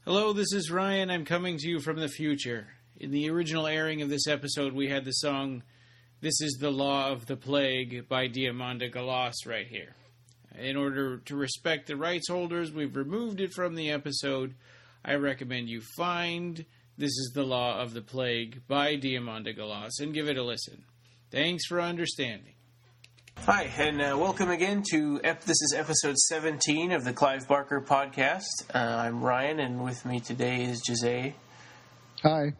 Hello, this is Ryan. I'm coming to you from the future. In the original airing of this episode, we had the song This is the Law of the Plague by Diamanda Galas right here. In order to respect the rights holders, we've removed it from the episode. I recommend you find This is the Law of the Plague by Diamanda Galas and give it a listen. Thanks for understanding. Hi, and welcome again to, this is episode 17 of the Clive Barker podcast. I'm Ryan, and with me today is Jose. Hi.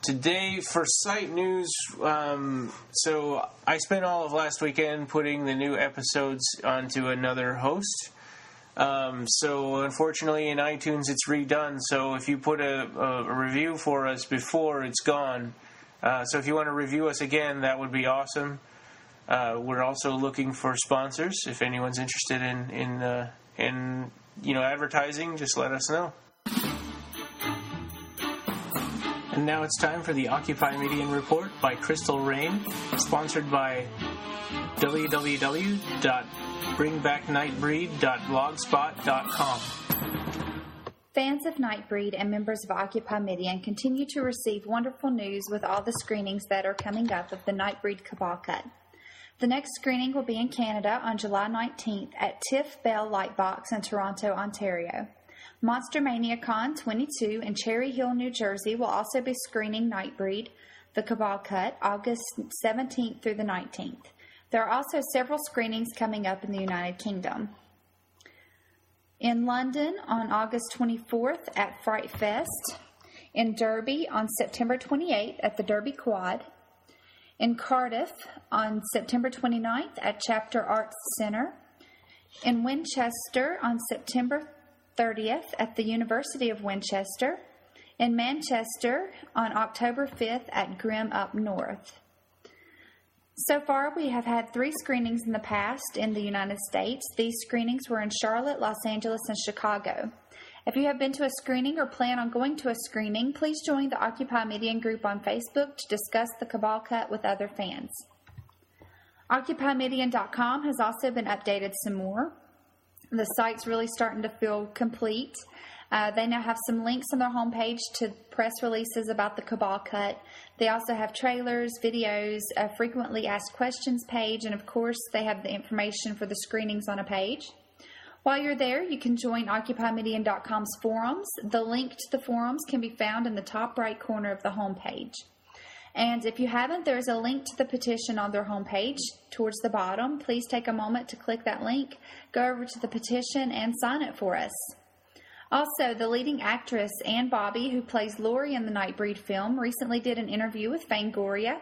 Today, for site news, so I spent all of last weekend putting the new episodes onto another host. So unfortunately in iTunes it's redone, so if you put a review for us before, it's gone. So if you want to review us again, that would be awesome. We're also looking for sponsors. If anyone's interested in advertising, just let us know. And now it's time for the Occupy Midian Report by Crystal Rain, sponsored by www.bringbacknightbreed.blogspot.com. Fans of Nightbreed and members of Occupy Midian continue to receive wonderful news with all the screenings that are coming up of the Nightbreed Cabal Cut. The next screening will be in Canada on July 19th at Tiff Bell Lightbox in Toronto, Ontario. Monster Mania Con 22 in Cherry Hill, New Jersey will also be screening Nightbreed, the Cabal Cut, August 17th through the 19th. There are also several screenings coming up in the United Kingdom. In London on August 24th at Fright Fest. In Derby on September 28th at the Derby Quad. In Cardiff on September 29th at Chapter Arts Centre. In Winchester on September 30th at the University of Winchester. In Manchester on October 5th at Grimm Up North. So far, we have had 3 screenings in the past in the United States. These screenings were in Charlotte, Los Angeles, and Chicago. If you have been to a screening or plan on going to a screening, please join the Occupy Midian group on Facebook to discuss the Cabal Cut with other fans. OccupyMidian.com has also been updated some more. The site's really starting to feel complete. They now have some links on their homepage to press releases about the Cabal Cut. They also have trailers, videos, a frequently asked questions page, and of course they have the information for the screenings on a page. While you're there, you can join OccupyMidian.com's forums. The link to the forums can be found in the top right corner of the homepage. And if you haven't, there's a link to the petition on their homepage towards the bottom. Please take a moment to click that link, go over to the petition, and sign it for us. Also, the leading actress, Anne Bobby, who plays Lori in the Nightbreed film, recently did an interview with Fangoria.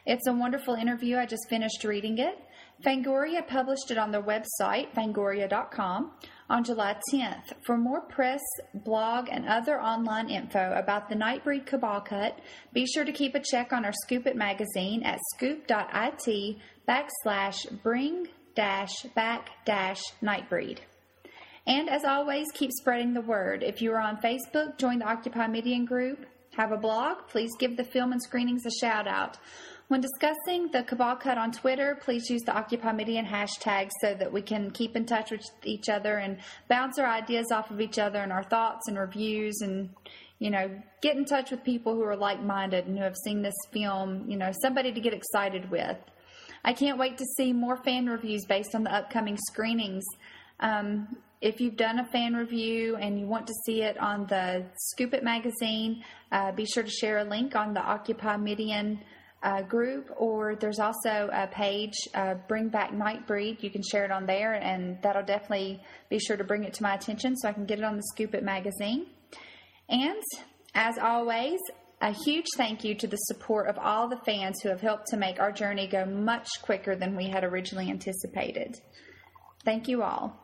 It's a wonderful interview. I just finished reading it. Fangoria published it on their website, fangoria.com, on July 10th. For more press, blog, and other online info about the Nightbreed Cabal Cut, be sure to keep a check on our Scoop It magazine at scoop.it/bring-back-Nightbreed. And as always, keep spreading the word. If you are on Facebook, join the Occupy Midian group. Have a blog? Please give the film and screenings a shout out. When discussing the Cabal Cut on Twitter, please use the Occupy Midian hashtag so that we can keep in touch with each other and bounce our ideas off of each other and our thoughts and reviews and, get in touch with people who are like-minded and who have seen this film, somebody to get excited with. I can't wait to see more fan reviews based on the upcoming screenings. If you've done a fan review and you want to see it on the Scoop It magazine, be sure to share a link on the Occupy Midian group, or there's also a page, Bring Back Nightbreed. You can share it on there, and that'll definitely be sure to bring it to my attention so I can get it on the Scoop It magazine. And as always, a huge thank you to the support of all the fans who have helped to make our journey go much quicker than we had originally anticipated. Thank you all.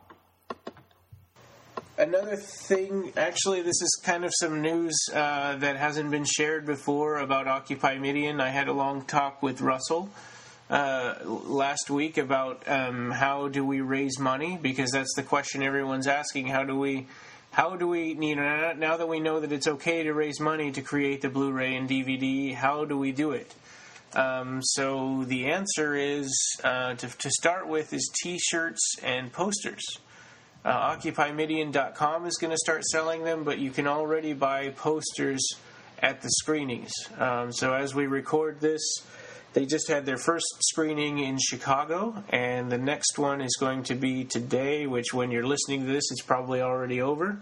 Another thing, actually, this is kind of some news that hasn't been shared before about Occupy Midian. I had a long talk with Russell last week about how do we raise money, because that's the question everyone's asking. How do we, now that we know that it's okay to raise money to create the Blu-ray and DVD, how do we do it? So the answer is, to start with, is T-shirts and posters. OccupyMidian.com is going to start selling them, but you can already buy posters at the screenings. So as we record this, they just had their first screening in Chicago, and the next one is going to be today, which when you're listening to this, it's probably already over.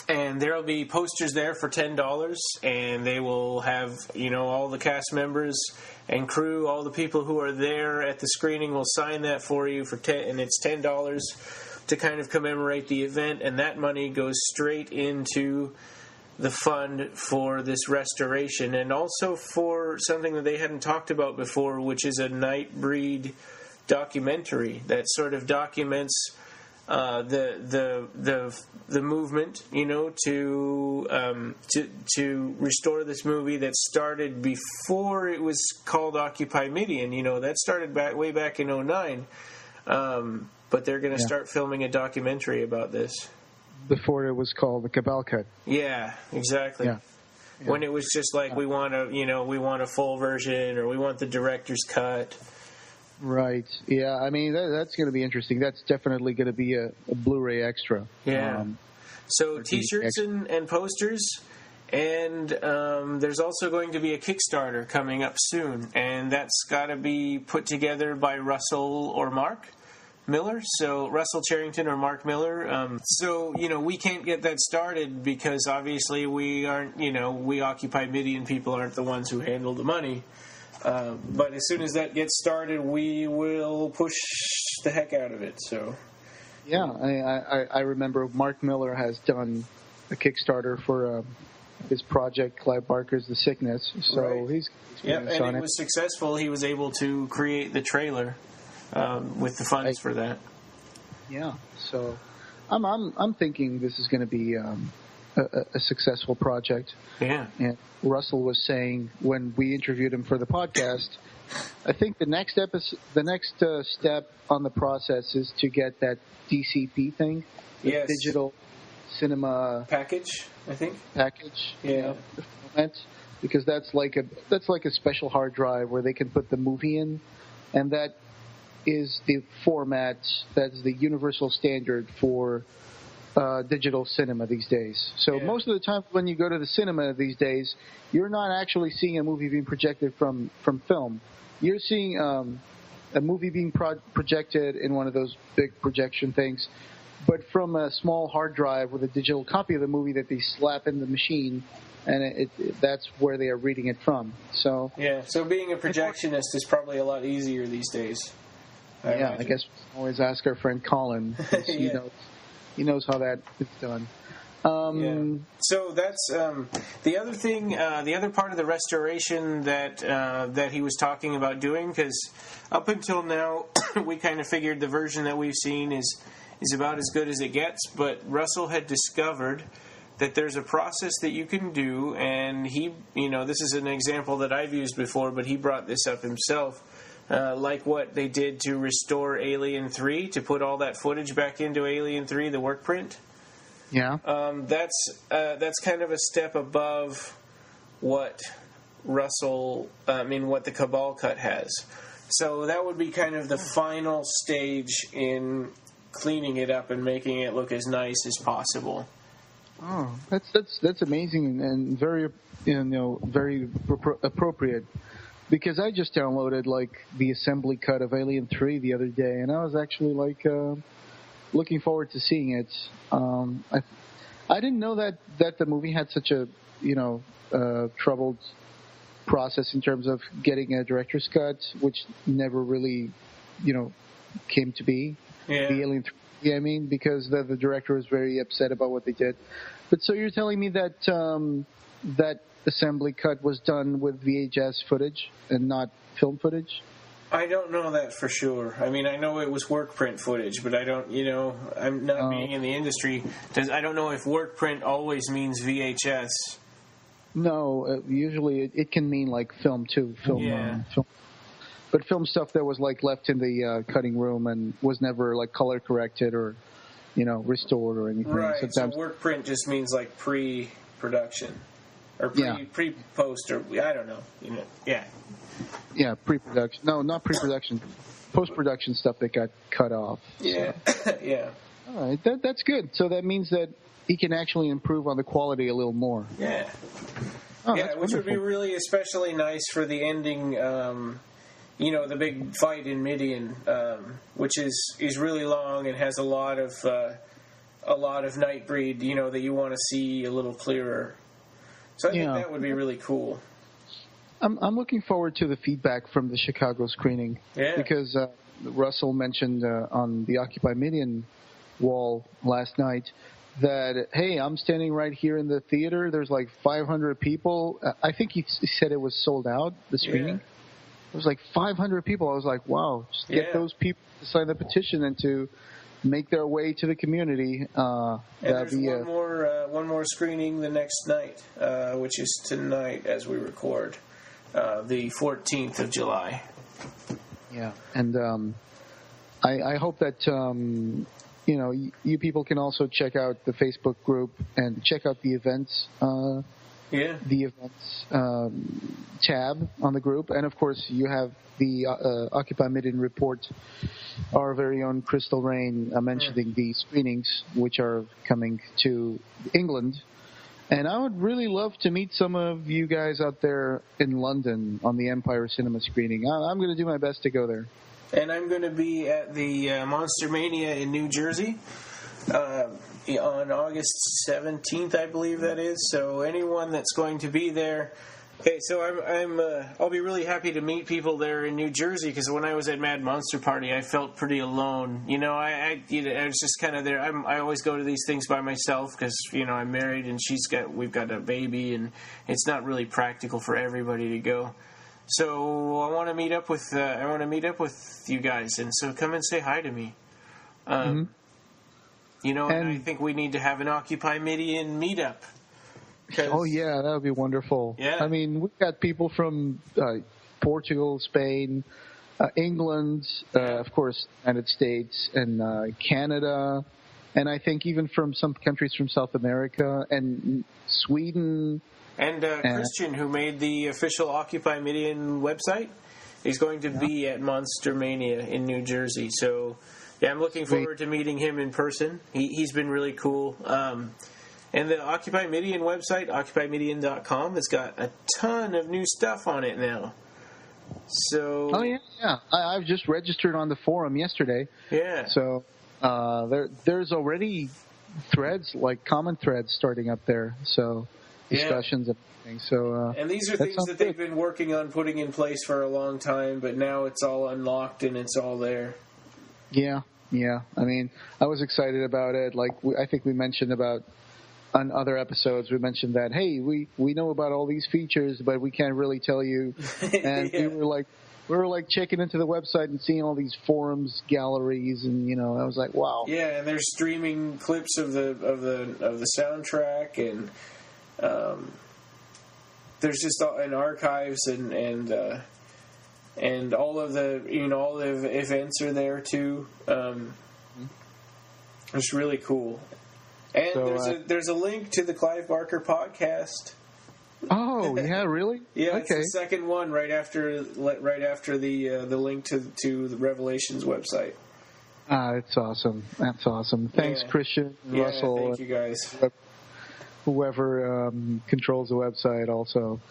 And there will be posters there for $10, and they will have, all the cast members and crew, all the people who are there at the screening will sign that for you for and it's $10 to kind of commemorate the event, and that money goes straight into the fund for this restoration, and also for something that they hadn't talked about before, which is a Nightbreed documentary that sort of documents the movement, to restore this movie that started before it was called Occupy Midian. That started way back in 2009. But they're going to start filming a documentary about this. Before it was called the Cabal Cut. Yeah, exactly. Yeah. When it was just like we want a full version, or we want the director's cut. Right. Yeah. I mean, that's going to be interesting. That's definitely going to be a Blu-ray extra. Yeah. So T-shirts and posters, and there's also going to be a Kickstarter coming up soon, and that's got to be put together by Russell or Mark Miller. So Russell Charrington or Mark Miller. So we can't get that started because obviously we aren't. We Occupy Midian people aren't the ones who handle the money. But as soon as that gets started, we will push the heck out of it. So, yeah, I remember Mark Miller has done a Kickstarter for his project, Clive Barker's The Sickness. So right. he's and it was successful. He was able to create the trailer with the funds for that. Yeah, so I'm thinking this is going to be a successful project. Yeah. And Russell was saying when we interviewed him for the podcast, I think the next step on the process is to get that DCP thing, the digital cinema package. I think package. Yeah. Because that's like a special hard drive where they can put the movie in, and that is the format that's the universal standard for digital cinema these days. So most of the time when you go to the cinema these days, you're not actually seeing a movie being projected from film. You're seeing a movie being projected in one of those big projection things, but from a small hard drive with a digital copy of the movie that they slap in the machine, and that's where they are reading it from. So so being a projectionist is probably a lot easier these days. I guess we can always ask our friend Colin. He knows how that is done. So that's the other thing. The other part of the restoration that he was talking about doing, because up until now we kind of figured the version that we've seen is about as good as it gets. But Russell had discovered that there's a process that you can do, and he, this is an example that I've used before, but he brought this up himself. Like what they did to restore Alien 3, to put all that footage back into Alien 3, the work print. Yeah. That's kind of a step above what what the Cabal Cut has. So that would be kind of the final stage in cleaning it up and making it look as nice as possible. Oh, that's amazing and very very appropriate. Because I just downloaded the assembly cut of Alien 3 the other day, and I was actually looking forward to seeing it. I didn't know that the movie had such a troubled process in terms of getting a director's cut, which never really came to be. Yeah. The Alien 3, I mean, because the director was very upset about what they did. But so you're telling me that that assembly cut was done with VHS footage and not film footage? I don't know that for sure. I mean, I know it was work print footage, but I don't, I'm not being in the industry. I don't know if work print always means VHS. No, usually it can mean film too. Film. But film stuff that was left in the cutting room and was never color corrected or, restored or anything. Right. Sometimes, so work print just means pre-production. Or pre-post, or I don't know. Yeah. Yeah, pre-production. No, not pre-production. post-production stuff that got cut off. Yeah, so. Yeah. All right, that's good. So that means that he can actually improve on the quality a little more. Yeah. Oh, yeah, which would be really especially nice for the ending, the big fight in Midian, which is really long and has a lot of Nightbreed, that you want to see a little clearer. So I think that would be really cool. I'm looking forward to the feedback from the Chicago screening. Yeah. Because Russell mentioned on the Occupy Midian wall last night that, hey, I'm standing right here in the theater. There's like 500 people. I think he said it was sold out, the screening. It was like 500 people. I was like, wow, just get those people to sign the petition and to make their way to the community. And there's one more screening the next night, which is tonight as we record, the 14th of July. Yeah, and I hope that you people can also check out the Facebook group and check out the events. The events tab on the group, and of course you have the Occupy Midian Report, our very own Crystal Rain mentioning the screenings which are coming to England. And I would really love to meet some of you guys out there in London on the Empire Cinema screening. I'm going to do my best to go there. And I'm going to be at the Monster Mania in New Jersey on August 17th, I believe that is. So anyone that's going to be there. Okay, so I'll be really happy to meet people there in New Jersey, because when I was at Mad Monster Party, I felt pretty alone. I was just kind of there. I always go to these things by myself because I'm married and we've got a baby, and it's not really practical for everybody to go. So I want to meet up with you guys, and so come and say hi to me. And I think we need to have an Occupy Midian meetup. Oh yeah, that would be wonderful. Yeah. I mean, we've got people from Portugal, Spain, England, of course, United States, and Canada, and I think even from some countries from South America and Sweden. And Christian, who made the official Occupy Midian website, he's going to be at Monster Mania in New Jersey. So, I'm looking forward to meeting him in person. He's been really cool. And the Occupy Midian website, occupymidian.com, has got a ton of new stuff on it now. So. Oh yeah. I've just registered on the forum yesterday. Yeah. So there's already threads, like common threads, starting up there. So. Discussions and everything. So, and these are things that they've been working on putting in place for a long time, but now it's all unlocked and it's all there. Yeah. I mean, I was excited about it. Like, I think we mentioned about on other episodes, we mentioned that, hey, we know about all these features, but we can't really tell you. And we were like checking into the website and seeing all these forums, galleries, and I was like, wow. Yeah, and there's streaming clips of the soundtrack, and there's just an archives and all of the all the events are there too. It's really cool. And so, there's a link to the Clive Barker podcast. Oh yeah, really? Yeah, okay. It's the second one right after the link to the Revelations website. That's awesome. That's awesome. Thanks, Christian, Russell. Thank you guys. Whoever controls the website also.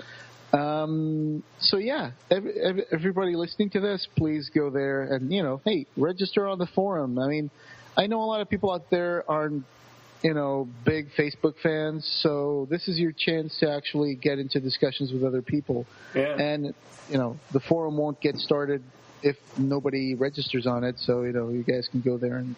So yeah, everybody listening to this, please go there and, hey, register on the forum. I mean, I know a lot of people out there aren't, big Facebook fans, so this is your chance to actually get into discussions with other people. Yeah. And, the forum won't get started if nobody registers on it, so, you guys can go there and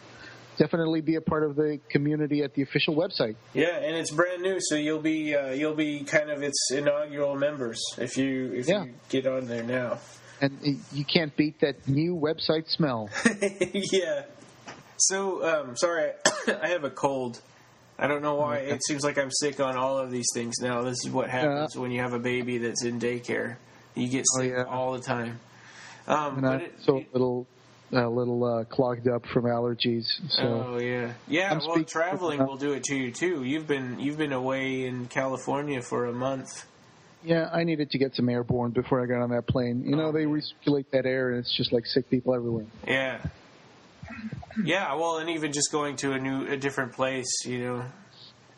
definitely be a part of the community at the official website. Yeah, and it's brand new, so you'll be kind of its inaugural members if you get on there now. And you can't beat that new website smell. Yeah. So, sorry, I have a cold. I don't know why. It seems like I'm sick on all of these things now. This is what happens when you have a baby that's in daycare. You get sick all the time. A little clogged up from allergies. So traveling will do it to you too. You've been away in California for a month. Yeah, I needed to get some airborne before I got on that plane. You know, they recirculate that air, and it's just like sick people everywhere. Yeah. Yeah, well, and even just going to a different place, you know.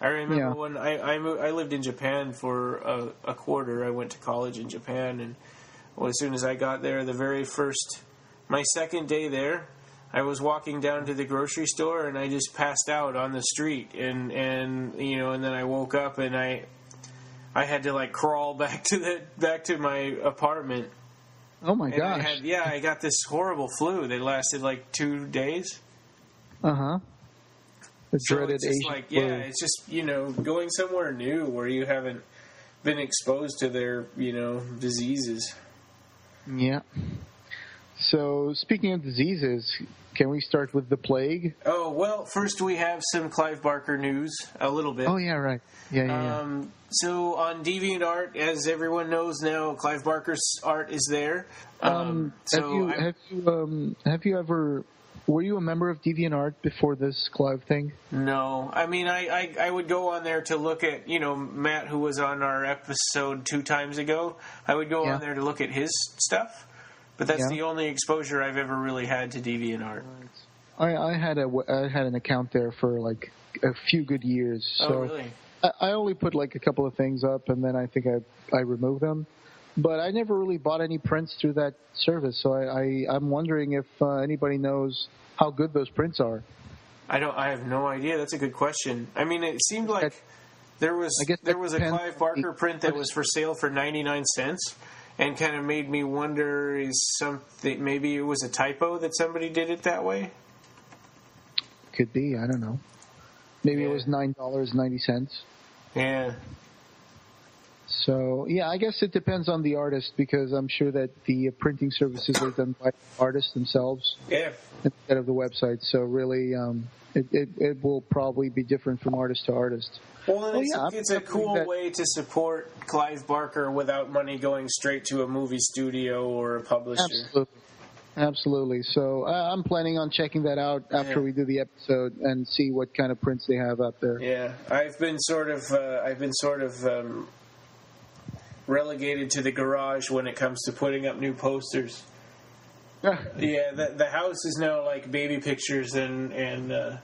I remember when I lived in Japan for a quarter. I went to college in Japan, and as soon as I got there, my second day there, I was walking down to the grocery store, and I just passed out on the street, and you know, and then I woke up, and I had to like crawl back to my apartment. Oh my gosh! I got this horrible flu that lasted like 2 days. The dreaded it's just Asian flu. it's just, you know, going somewhere new where you haven't been exposed to their, you know, diseases. Yeah. So, speaking of diseases, can we start with the plague? Oh, well, first we have some Clive Barker news, a little bit. Oh, yeah, right. Yeah. So, on DeviantArt, as everyone knows now, Clive Barker's art is there. Were you a member of DeviantArt before this Clive thing? No. I mean, I would go on there to look at, you know, Matt, who was on our episode 2 times ago. I would go on there to look at his stuff. But that's the only exposure I've ever really had to DeviantArt. I had an account there for like a few good years. So oh, really? I only put like a couple of things up, and then I think I removed them. But I never really bought any prints through that service, so I'm wondering if anybody knows how good those prints are. I have no idea. That's a good question. I mean, it seemed like there was a Clive Barker print that was for sale for 99 cents. And kind of made me wonder, maybe it was a typo that somebody did it that way? Could be, I don't know. Maybe it was $9.90. Yeah. So, yeah, I guess it depends on the artist, because I'm sure that the printing services are done by artists themselves instead of the website. So really, it will probably be different from artist to artist. Well, it's a cool way to support Clive Barker without money going straight to a movie studio or a publisher. Absolutely. So I'm planning on checking that out after we do the episode and see what kind of prints they have out there. Yeah, I've been sort of relegated to the garage when it comes to putting up new posters. Yeah, the house is now like baby pictures and oh,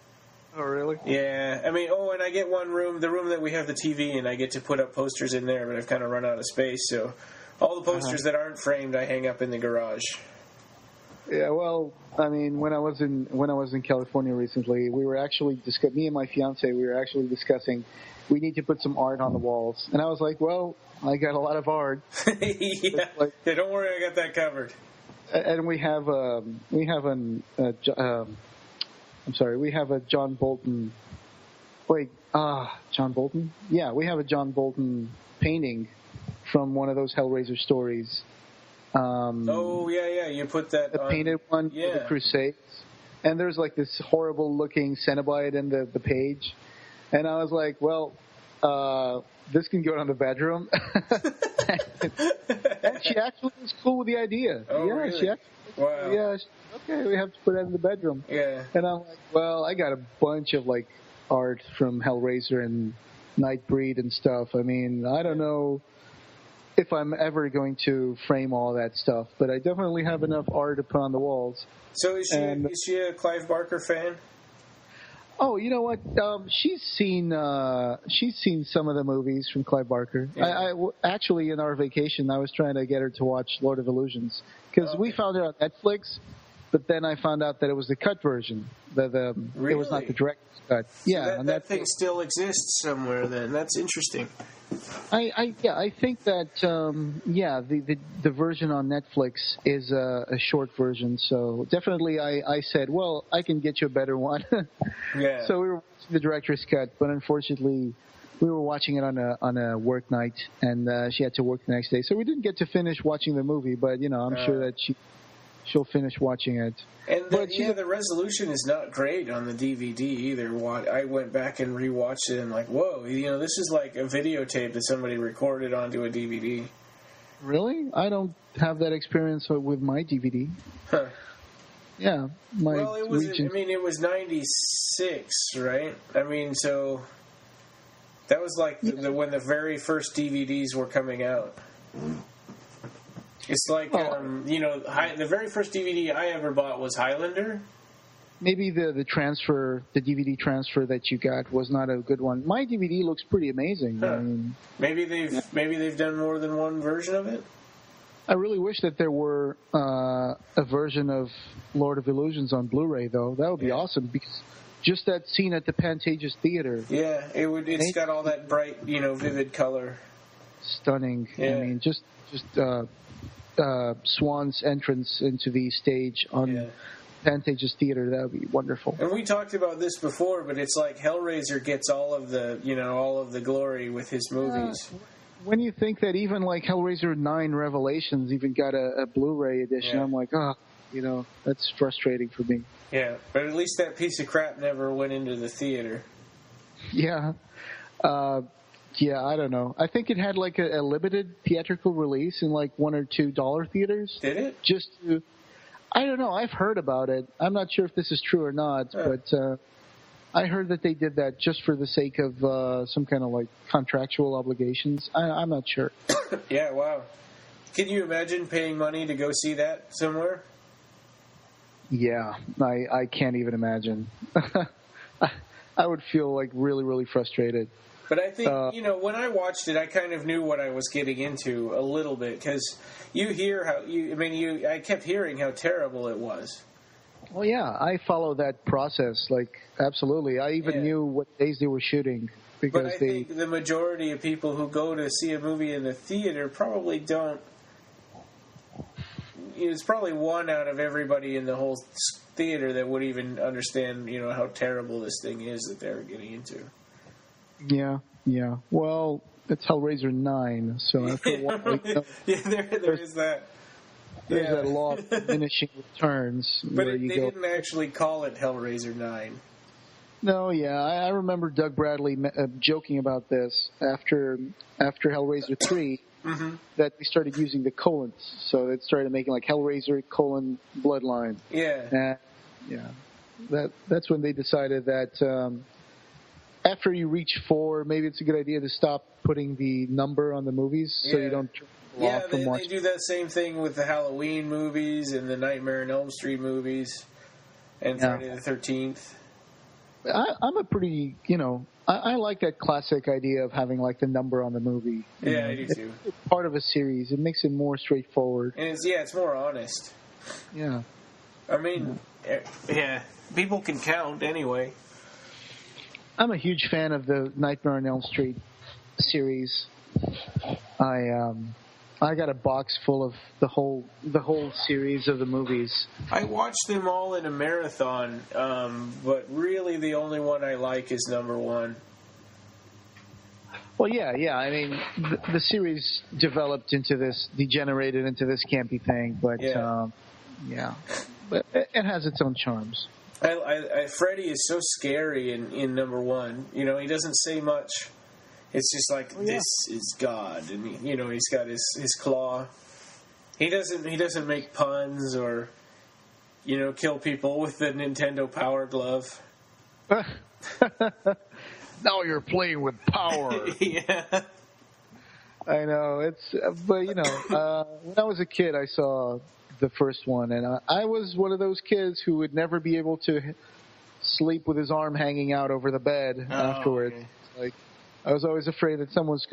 really? Yeah. I mean, and I get one room, the room that we have the TV in, I get to put up posters in there, but I've kind of run out of space, so all the posters that aren't framed, I hang up in the garage. Yeah, well, I mean, when I was in California recently, we were actually me and my fiance, we were actually discussing we need to put some art on the walls. And I was like, well, I got a lot of art. Yeah, don't worry, I got that covered. And we have a John Bolton. John Bolton? Yeah, we have a John Bolton painting from one of those Hellraiser stories. You put that the on. Painted one for the Crusades. And there's like this horrible looking Cenobite in the page. And I was like, well, this can go on the bedroom. And she actually was cool with the idea. Oh, yeah, really? She actually, wow. Yeah, okay, we have to put that in the bedroom. Yeah. And I'm like, well, I got a bunch of like art from Hellraiser and Nightbreed and stuff. I mean, I don't know if I'm ever going to frame all that stuff, but I definitely have enough art to put on the walls. So is she a Clive Barker fan? Oh, you know what? She's seen some of the movies from Clive Barker. Yeah. Actually, in our vacation, I was trying to get her to watch Lord of Illusions because we found it on Netflix, but then I found out that it was the cut version. Really? It was not the director's cut. So yeah, that thing still exists somewhere. Then that's interesting. I think that the version on Netflix is a short version, so definitely I said, well, I can get you a better one. Yeah. So we were watching the director's cut, but unfortunately we were watching it on a work night, and she had to work the next day, so we didn't get to finish watching the movie. But I'm sure that she'll finish watching it. And the resolution is not great on the DVD either. I went back and rewatched it and like, whoa, this is like a videotape that somebody recorded onto a DVD. Really? I don't have that experience with my DVD. Huh. Yeah. It was 96, right? I mean, so That was like when the very first DVDs were coming out. It's like, the very first DVD I ever bought was Highlander. Maybe the DVD transfer that you got was not a good one. My DVD looks pretty amazing. Huh. I mean, maybe they've done more than one version of it. I really wish that there were a version of Lord of Illusions on Blu-ray, though. That would be awesome, because just that scene at the Pantages Theater. Yeah, it's got all that bright, vivid color. Stunning. Yeah. I mean, just Swan's entrance into the stage on Pantages Theater, that would be wonderful. And we talked about this before, but it's like Hellraiser gets all of the glory with his movies. When you think that even like Hellraiser 9 Revelations even got a Blu-ray edition, I'm like, that's frustrating for me. Yeah, but at least that piece of crap never went into the theater. Yeah. I don't know. I think it had like a limited theatrical release in like $1 or $2 theaters. Did it? I don't know. I've heard about it. I'm not sure if this is true or not, but I heard that they did that just for the sake of some kind of like contractual obligations. I'm not sure. Yeah, wow. Can you imagine paying money to go see that somewhere? Yeah, I can't even imagine. I would feel like really, really frustrated. But I think, when I watched it, I kind of knew what I was getting into a little bit, because you hear I kept hearing how terrible it was. Well, yeah, I follow that process, like, absolutely. I even knew what days they were shooting. Because but I think the majority of people who go to see a movie in the theater probably don't. It's probably one out of everybody in the whole theater that would even understand, how terrible this thing is that they're getting into. Yeah. Well, it's Hellraiser 9, so after a while, there is that. There's that law of diminishing returns. But they didn't actually call it Hellraiser 9. No, I remember Doug Bradley joking about this after Hellraiser 3, that they started using the colons, so it started making like Hellraiser : Bloodline. Yeah. That's when they decided that after you reach 4, maybe it's a good idea to stop putting the number on the movies so you don't turn people off from watching. They do that same thing with the Halloween movies and the Nightmare on Elm Street movies and Friday the 13th. I'm a pretty, I like that classic idea of having like the number on the movie. Yeah, I do too. It's part of a series. It makes it more straightforward. And it's more honest. Yeah. I mean, people can count anyway. I'm a huge fan of the Nightmare on Elm Street series. I got a box full of the whole series of the movies. I watched them all in a marathon, but really the only one I like is number 1. Well, yeah. I mean, the series degenerated into this campy thing, but but it has its own charms. Freddy is so scary in number 1. He doesn't say much. It's just like, this is God, and he's got his claw. He doesn't make puns or kill people with the Nintendo Power Glove. Now you're playing with power. Yeah. I know but when I was a kid, I saw the first one, and I was one of those kids who would never be able to sleep with his arm hanging out over the bed afterwards. Okay. Like, I was always afraid that something was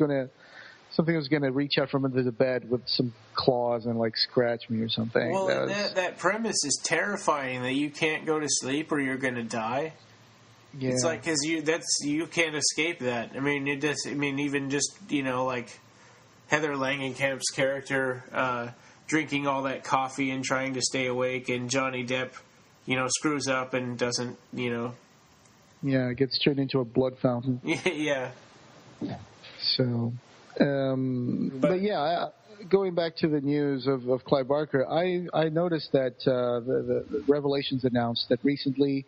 gonna reach out from under the bed with some claws and like scratch me or something. Well, that premise is terrifying, that you can't go to sleep or you're gonna die. Yeah. It's like, because you can't escape that. I mean, even just like Heather Langenkamp's character drinking all that coffee and trying to stay awake, and Johnny Depp, screws up and doesn't, Yeah, it gets turned into a blood fountain. Yeah. So, but going back to the news of Clive Barker, I noticed that the Revelations announced that recently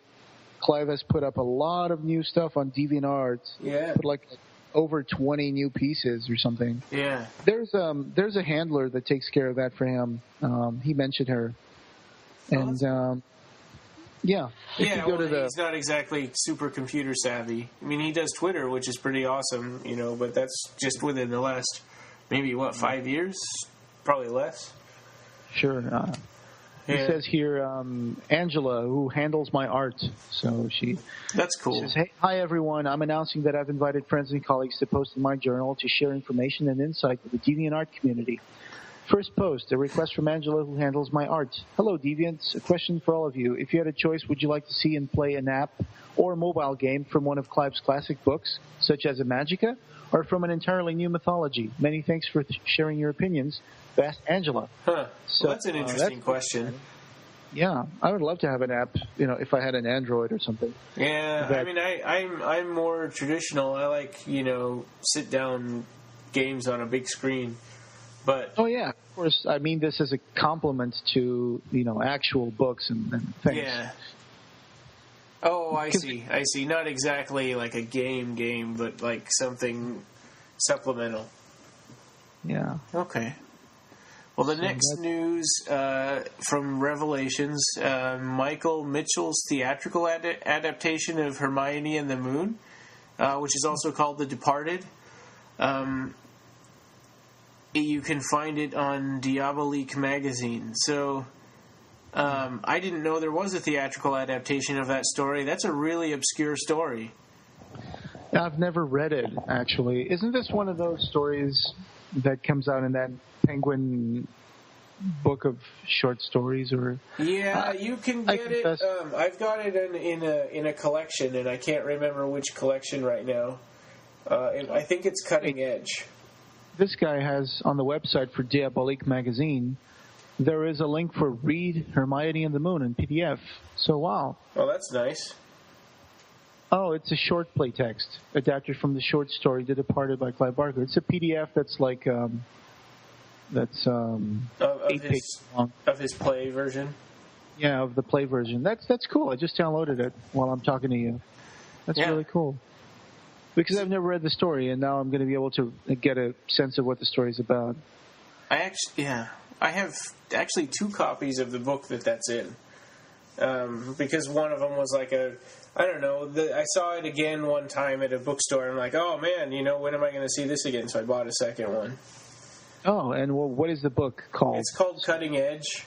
Clive has put up a lot of new stuff on DeviantArt. Yeah. Put like over 20 new pieces or something. Yeah. There's a handler that takes care of that for him. He mentioned her. And Yeah. If Yeah, you go to he's not exactly super computer savvy. I mean, he does Twitter, which is pretty awesome, but that's just within the last, maybe, 5 years? Probably less. Sure. It says here, Angela, who handles my art. So That's cool. Says, hey, hi, everyone. I'm announcing that I've invited friends and colleagues to post in my journal to share information and insight with the Deviant art community. First post, a request from Angela, who handles my art. Hello, Deviants. A question for all of you. If you had a choice, would you like to see and play an app or a mobile game from one of Clive's classic books, such as a Magica, or from an entirely new mythology? Many thanks for sharing your opinions. Best, Angela. Huh. So, that's an interesting question. Yeah, I would love to have an app, if I had an Android or something. Yeah, I mean, I'm more traditional. I like, sit-down games on a big screen. But oh yeah, of course. I mean this as a compliment to actual books and things. Yeah. Oh, I see. Not exactly like a game, but like something supplemental. Yeah. Okay. Well, the next news from Revelations, Michael Mitchell's theatrical adaptation of Hermione and the Moon, which is also called The Departed. You can find it on Diabolique magazine. So, I didn't know there was a theatrical adaptation of that story. That's a really obscure story. I've never read it, actually. Isn't this one of those stories that comes out in that Penguin book of short stories? Or yeah, you can get it. I've got it in a collection, and I can't remember which collection right now. I think it's Cutting Edge. This guy has on the website for Diabolique magazine, there is a link for Read Hermione and the Moon in PDF. So wow. Oh, that's nice. Oh, it's a short play text adapted from the short story The Departed by Clive Barker. It's a PDF that's like of 8 pages long. Of his play version. Yeah, of the play version. That's cool. I just downloaded it while I'm talking to you. That's really cool. Because I've never read the story, and now I'm going to be able to get a sense of what the story's about. I have actually 2 copies of the book that's in. Because one of them was like I saw it again one time at a bookstore, and I'm like, oh man, when am I going to see this again? So I bought a second one. Oh, and what is the book called? It's called Cutting Edge,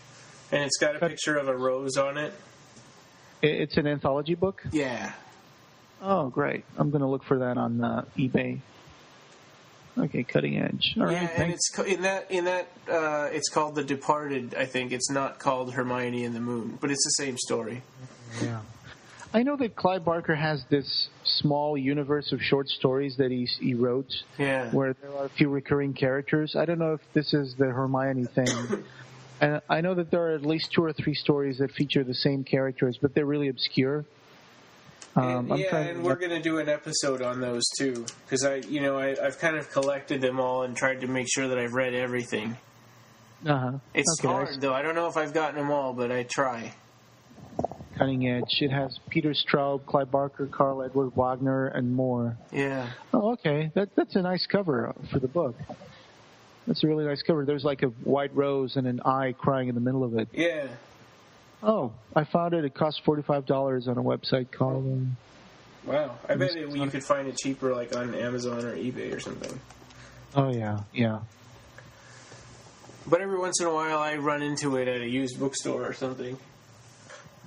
and it's got a picture of a rose on it. It's an anthology book? Yeah. Oh, great. I'm going to look for that on eBay. Okay, Cutting Edge. All right, and it's it's called The Departed, I think. It's not called Hermione and the Moon, but it's the same story. Yeah. I know that Clive Barker has this small universe of short stories that he wrote, where there are a few recurring characters. I don't know if this is the Hermione thing. And I know that there are at least 2 or 3 stories that feature the same characters, but they're really obscure. And we're going to do an episode on those too, because I've kind of collected them all and tried to make sure that I've read everything. It's hard though. I don't know if I've gotten them all, but I try. Cutting Edge. It has Peter Straub, Clive Barker, Carl Edward Wagner, and more. Yeah. Oh, okay. That's a nice cover for the book. That's a really nice cover. There's like a white rose and an eye crying in the middle of it. Yeah. Oh, I found it. It cost $45 on a website called... wow. I bet you could find it cheaper like on Amazon or eBay or something. Oh, yeah. But every once in a while I run into it at a used bookstore or something.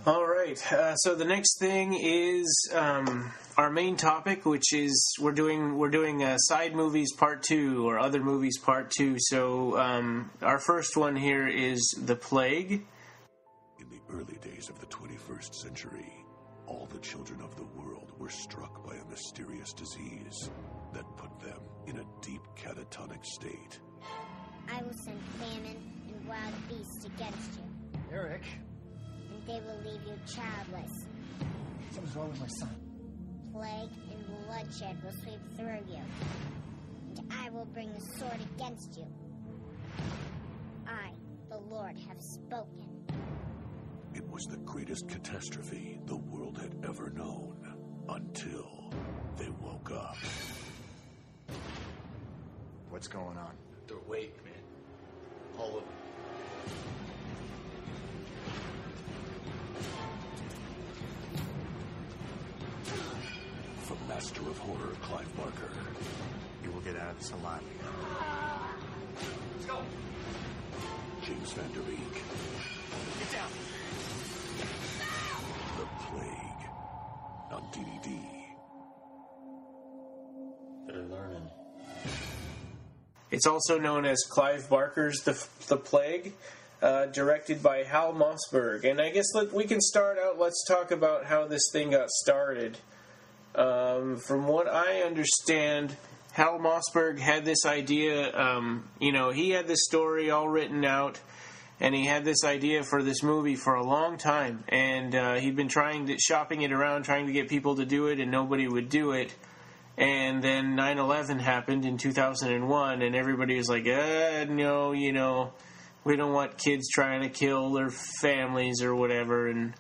All right. So the next thing is our main topic, which is we're doing side movies part 2 or other movies part 2. So our first one here is The Plague. In the early days of the 21st century, all the children of the world were struck by a mysterious disease that put them in a deep catatonic state. I will send famine and wild beasts against you. Eric. And they will leave you childless. Something's wrong with my son. Plague and bloodshed will sweep through you. And I will bring the sword against you. I, the Lord, have spoken. It was the greatest catastrophe the world had ever known, until they woke up. What's going on? They're awake, man. All of them. of horror, Clive Barker. You will get out of this alive. Let's go. James Van Der Beek. Get down. The Plague. On DVD. They're learning. It's also known as Clive Barker's The Plague, directed by Hal Mossberg. And I guess we can start out, let's talk about how this thing got started. From what I understand, Hal Mossberg had this idea, he had this story all written out, and he had this idea for this movie for a long time. And he'd been shopping it around, trying to get people to do it, and nobody would do it. And then 9/11 happened in 2001, and everybody was like, no, we don't want kids trying to kill their families or whatever. And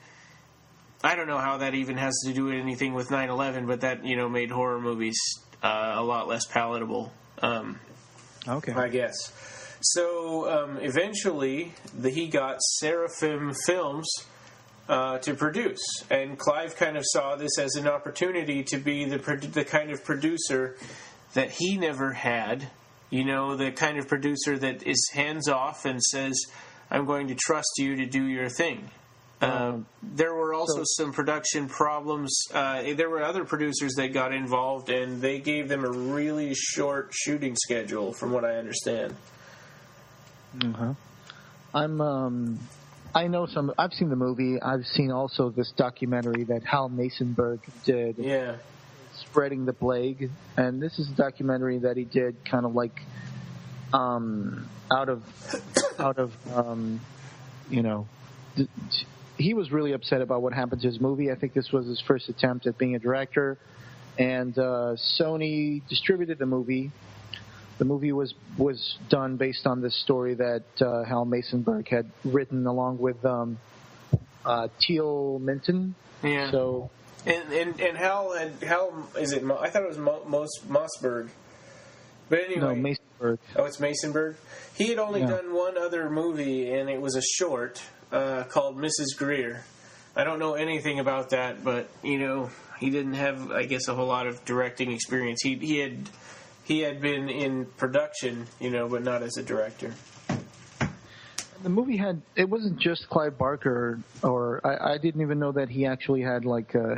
I don't know how that even has to do anything with 9/11, but that, made horror movies a lot less palatable, Okay. I guess. So eventually, he got Seraphim Films to produce, and Clive kind of saw this as an opportunity to be the kind of producer that he never had, the kind of producer that is hands off and says, I'm going to trust you to do your thing. There were also some production problems. There were other producers that got involved, and they gave them a really short shooting schedule, from what I understand. I know I've seen the movie. I've seen also this documentary that Hal Masonberg did. Yeah. Spreading the Plague. And this is a documentary that he did kind of like he was really upset about what happened to his movie. I think this was his first attempt at being a director. And Sony distributed the movie. The movie was done based on this story that Hal Masonberg had written along with Teal Minton. Yeah. So and Hal is it? I thought it was Mossberg. But anyway, no, Masonberg. Oh, it's Masonberg. He had only done one other movie, and it was a short called Mrs. Greer. I don't know anything about that, but he didn't have, I guess, a whole lot of directing experience. He had been in production, but not as a director. The movie it wasn't just Clive Barker, or I didn't even know that he actually had,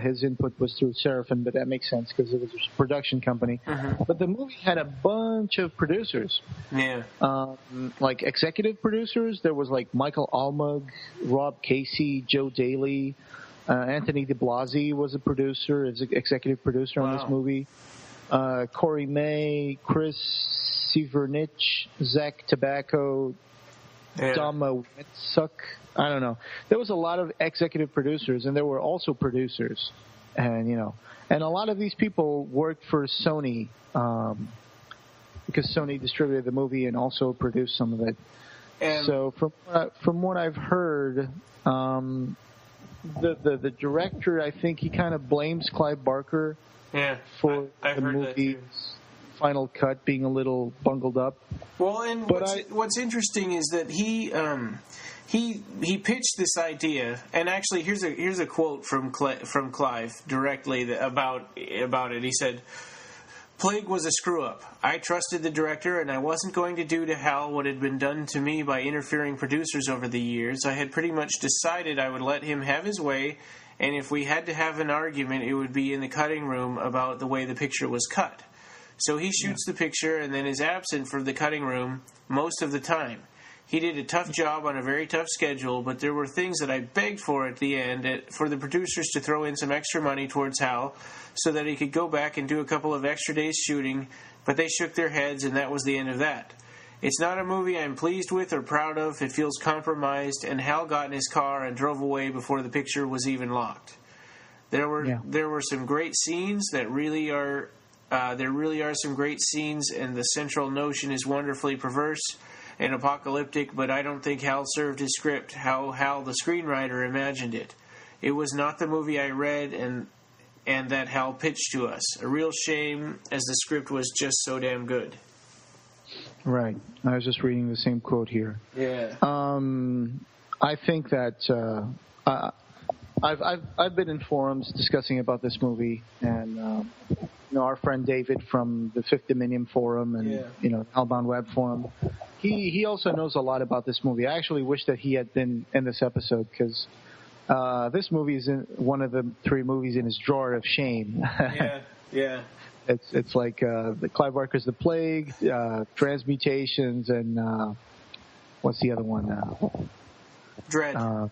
his input was through Seraphim, but that makes sense because it was a production company. Mm-hmm. But the movie had a bunch of producers. Yeah. Executive producers. There was Michael Almug, Rob Casey, Joe Daly, Anthony DeBlasi was a producer, executive producer on this movie. Corey May, Chris Severnich, Zach Tobacco, Dama Wetsuck. I don't know. There was a lot of executive producers, and there were also producers, and a lot of these people worked for Sony because Sony distributed the movie and also produced some of it. And so from what I've heard, the director, I think he kind of blames Clive Barker. Yeah, for I've the heard movie's that too. Final cut being a little bungled up. Well, and what's interesting is that he pitched this idea, and actually here's a quote from Clive directly about it. He said, "Plague was a screw up. I trusted the director, and I wasn't going to do to Hal what had been done to me by interfering producers over the years. I had pretty much decided I would let him have his way. And if we had to have an argument, it would be in the cutting room about the way the picture was cut." So he shoots the picture and then is absent from the cutting room most of the time. He did a tough job on a very tough schedule, but there were things that I begged for at the end, for the producers to throw in some extra money towards Hal so that he could go back and do a couple of extra days shooting, but they shook their heads, and that was the end of that. It's not a movie I'm pleased with or proud of. It feels compromised, and Hal got in his car and drove away before the picture was even locked. There were some great scenes that really are some great scenes, and the central notion is wonderfully perverse and apocalyptic, but I don't think Hal served his script how Hal, the screenwriter, imagined it. It was not the movie I read and that Hal pitched to us. A real shame, as the script was just so damn good. Right. I was just reading the same quote here. Yeah. I think that I've been in forums discussing about this movie, and our friend David from the Fifth Dominion Forum and Hellbound Web Forum, he also knows a lot about this movie. I actually wish that he had been in this episode because this movie is one of the 3 movies in his drawer of shame. Yeah. It's like the Clive Barker's The Plague, Transmutations, and what's the other one? Dread.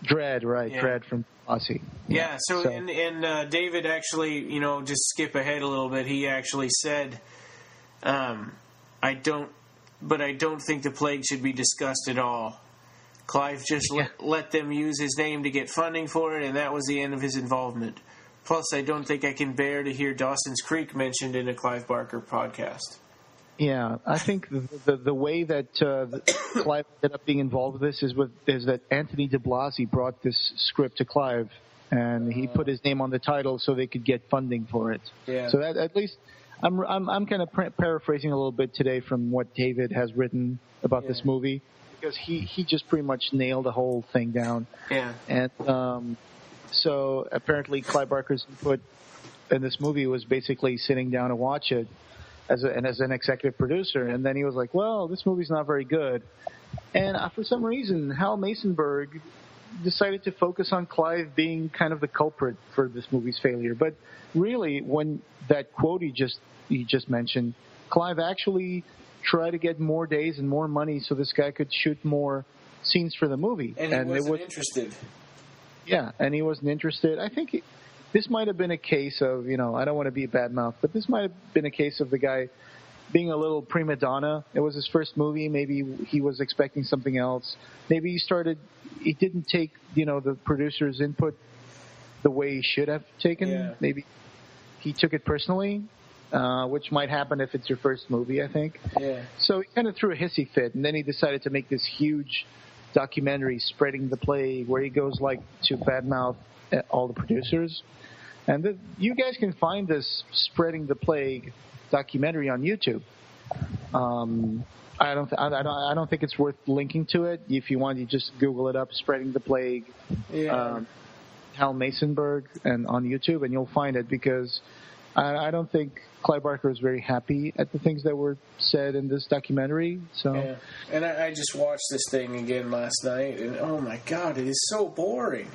Dread, right? Yeah. Dread from Aussie. Yeah. So. And David actually, just skip ahead a little bit. He actually said, I don't think the Plague should be discussed at all. Clive just let them use his name to get funding for it, and that was the end of his involvement. Plus, I don't think I can bear to hear Dawson's Creek mentioned in a Clive Barker podcast. Yeah, I think the way that Clive ended up being involved with this is that Anthony de Blasi brought this script to Clive, and he put his name on the title so they could get funding for it. Yeah. So that, at least I'm kind of paraphrasing a little bit today from what David has written about this movie, because he just pretty much nailed the whole thing down. Yeah. And so apparently Clive Barker's input in this movie was basically sitting down and watch it as an executive producer, and then he was like, well, this movie's not very good. And for some reason, Hal Masonberg decided to focus on Clive being kind of the culprit for this movie's failure. But really, when that quote he just mentioned, Clive actually tried to get more days and more money so this guy could shoot more scenes for the movie. And he wasn't interested. Yeah, and he wasn't interested. I think this might have been a case of, I don't want to be a bad mouth, but this might have been a case of the guy being a little prima donna. It was his first movie. Maybe he was expecting something else. Maybe he didn't take, the producer's input the way he should have taken. Yeah. Maybe he took it personally, which might happen if it's your first movie, I think. Yeah. So he kind of threw a hissy fit, and then he decided to make this huge documentary, Spreading the Plague, where he goes to badmouth all the producers. And you guys can find this Spreading the Plague documentary on YouTube. I don't think it's worth linking to it. If you want, you just Google it up, Spreading the Plague, Hal Masonberg, and on YouTube, and you'll find it, because I don't think Clive Barker was very happy at the things that were said in this documentary. So, yeah. And I just watched this thing again last night, and oh my God, it is so boring.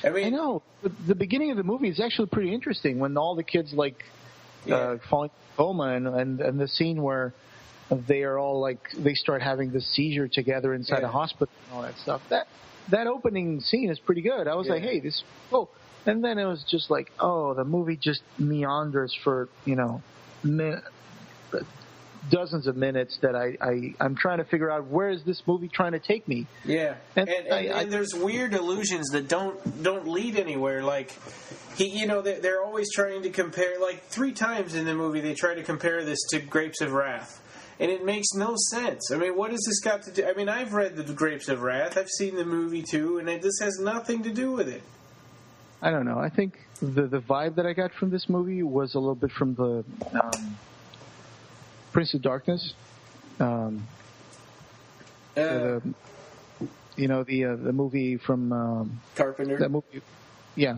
I know. The beginning of the movie is actually pretty interesting when all the kids fall into coma, and the scene where they are all they start having this seizure together inside a hospital and all that stuff. That opening scene is pretty good. I was like, hey, this is cool. And then it was just the movie just meanders for dozens of minutes that I'm trying to figure out, where is this movie trying to take me? Yeah, and there's weird illusions that don't lead anywhere. They're always trying to compare. 3 times in the movie they try to compare this to Grapes of Wrath, and it makes no sense. What has this got to do? I've read the Grapes of Wrath, I've seen the movie too, and this has nothing to do with it. I don't know. I think the vibe that I got from this movie was a little bit from the Prince of Darkness. The movie from Carpenter. That movie. Yeah,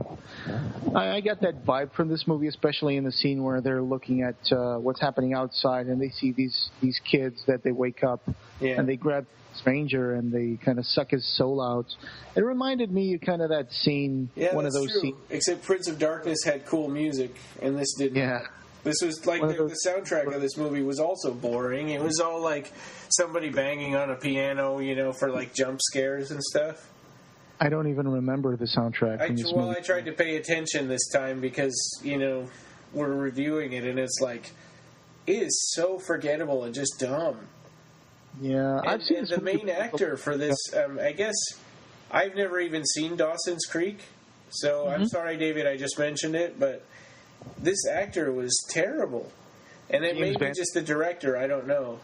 I got that vibe from this movie, especially in the scene where they're looking at what's happening outside, and they see these kids that they wake up, and they grab the stranger and they kind of suck his soul out. It reminded me kind of that scene, one of those scenes. Except Prince of Darkness had cool music, and this didn't. Yeah. This was the soundtrack of this movie was also boring. It was all somebody banging on a piano, for jump scares and stuff. I don't even remember the soundtrack from this movie. I tried to pay attention this time because, we're reviewing it, and it's it is so forgettable and just dumb. Yeah, I've seen the main actor for this. I guess I've never even seen Dawson's Creek, so I'm sorry, David, I just mentioned it, but this actor was terrible, and it may be just the director. I don't know.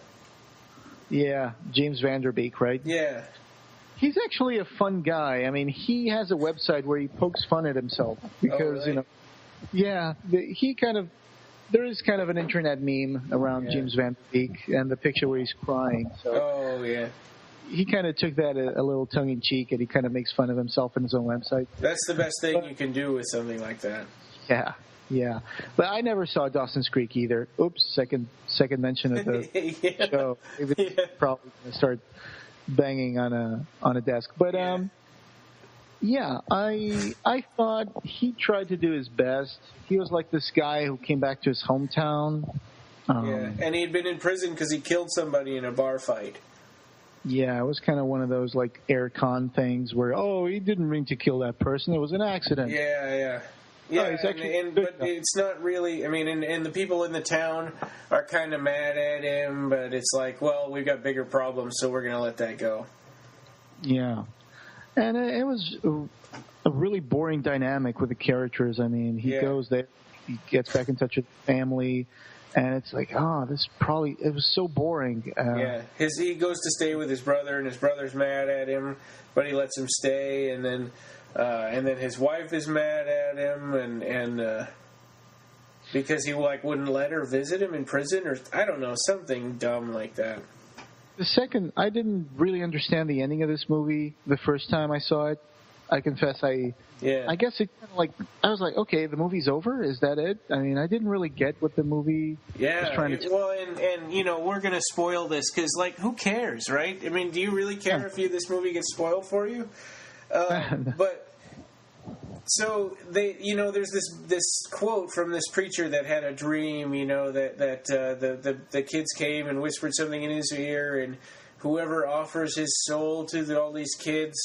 Yeah, James Van Der Beek, right? Yeah. He's actually a fun guy. He has a website where he pokes fun at himself because, there is kind of an internet meme around James Van Der Beek and the picture where he's crying. So he kind of took that a little tongue-in-cheek, and he kind of makes fun of himself in his own website. That's the best thing you can do with something like that. Yeah. Yeah, but I never saw Dawson's Creek either. Oops, second mention of the Yeah. show. Maybe probably gonna start banging on a desk. But yeah, I thought he tried to do his best. He was like this guy who came back to his hometown. And he had been in prison because he killed somebody in a bar fight. Yeah, it was kind of one of those like Air Con things where, he didn't mean to kill that person. It was an accident. Yeah, but it's not really. I mean, and the people in the town are kind of mad at him, but it's like, well, we've got bigger problems, so we're going to let that go. Yeah, and it was a really boring dynamic with the characters. I mean, he goes there, he gets back in touch with family. And it's like, it was so boring. He goes to stay with his brother, and his brother's mad at him, but he lets him stay, and then his wife is mad at him, and because he wouldn't let her visit him in prison, or I don't know, something dumb like that. I didn't really understand the ending of this movie the first time I saw it. I confess, I guess it kind of I was like, okay, the movie's over. Is that it? I mean, I didn't really get what the movie was trying to. Well, and we're gonna spoil this because, who cares, right? I mean, do you really care if this movie gets spoiled for you? But so there's this quote from this preacher that had a dream, that the kids came and whispered something in his ear, and whoever offers his soul to all these kids.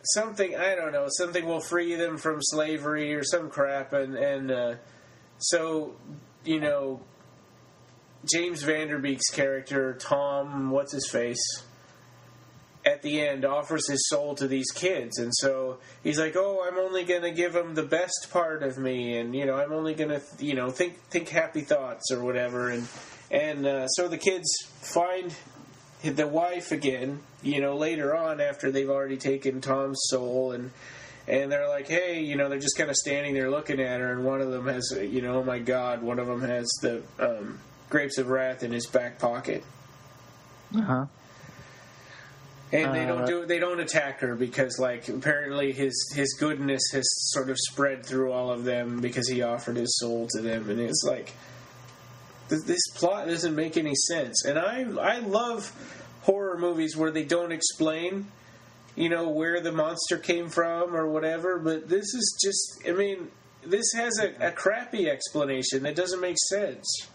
Something, I don't know, something will free them from slavery or some crap, and so, James Vanderbeek's character, Tom, what's his face, at the end offers his soul to these kids, and so he's like, I'm only going to give them the best part of me, and, I'm only going to, think happy thoughts or whatever, and so the kids find the wife again, later on after they've already taken Tom's soul, and they're like, hey, they're just kind of standing there looking at her, and one of them has, oh my God, one of them has the grapes of wrath in his back pocket. Uh-huh. And they don't attack her because, apparently his goodness has sort of spread through all of them because he offered his soul to them, and it's like, this plot doesn't make any sense. And I love horror movies where they don't explain, where the monster came from or whatever. But this is just, this has a crappy explanation that doesn't make sense.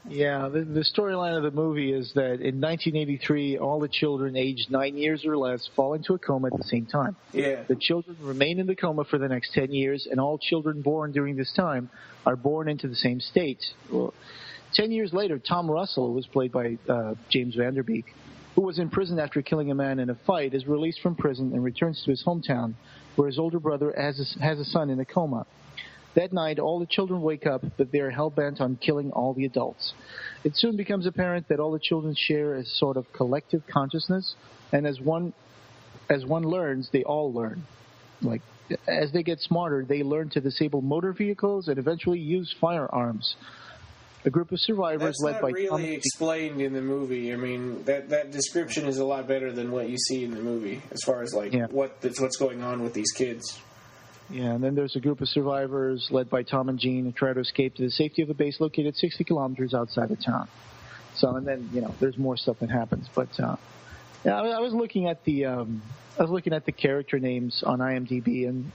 Yeah, the storyline of the movie is that in 1983, all the children aged 9 years or less fall into a coma at the same time. Yeah. The children remain in the coma for the next 10 years, and all children born during this time are born into the same state. Well, 10 years later, Tom Russell, who was played by James Vanderbeek, who was in prison after killing a man in a fight, is released from prison and returns to his hometown, where his older brother has a son in a coma. That night, all the children wake up, but they are hell-bent on killing all the adults. It soon becomes apparent that all the children share a sort of collective consciousness, and as one learns, they all learn. As they get smarter, they learn to disable motor vehicles and eventually use firearms. A group of survivors led by... That's not really explained in the movie. That description is a lot better than what you see in the movie, as far as what's going on with these kids. Yeah, and then there's a group of survivors led by Tom and Jean who try to escape to the safety of a base located 60 kilometers outside of town. So, and then there's more stuff that happens. But I was looking at the character names on IMDb, and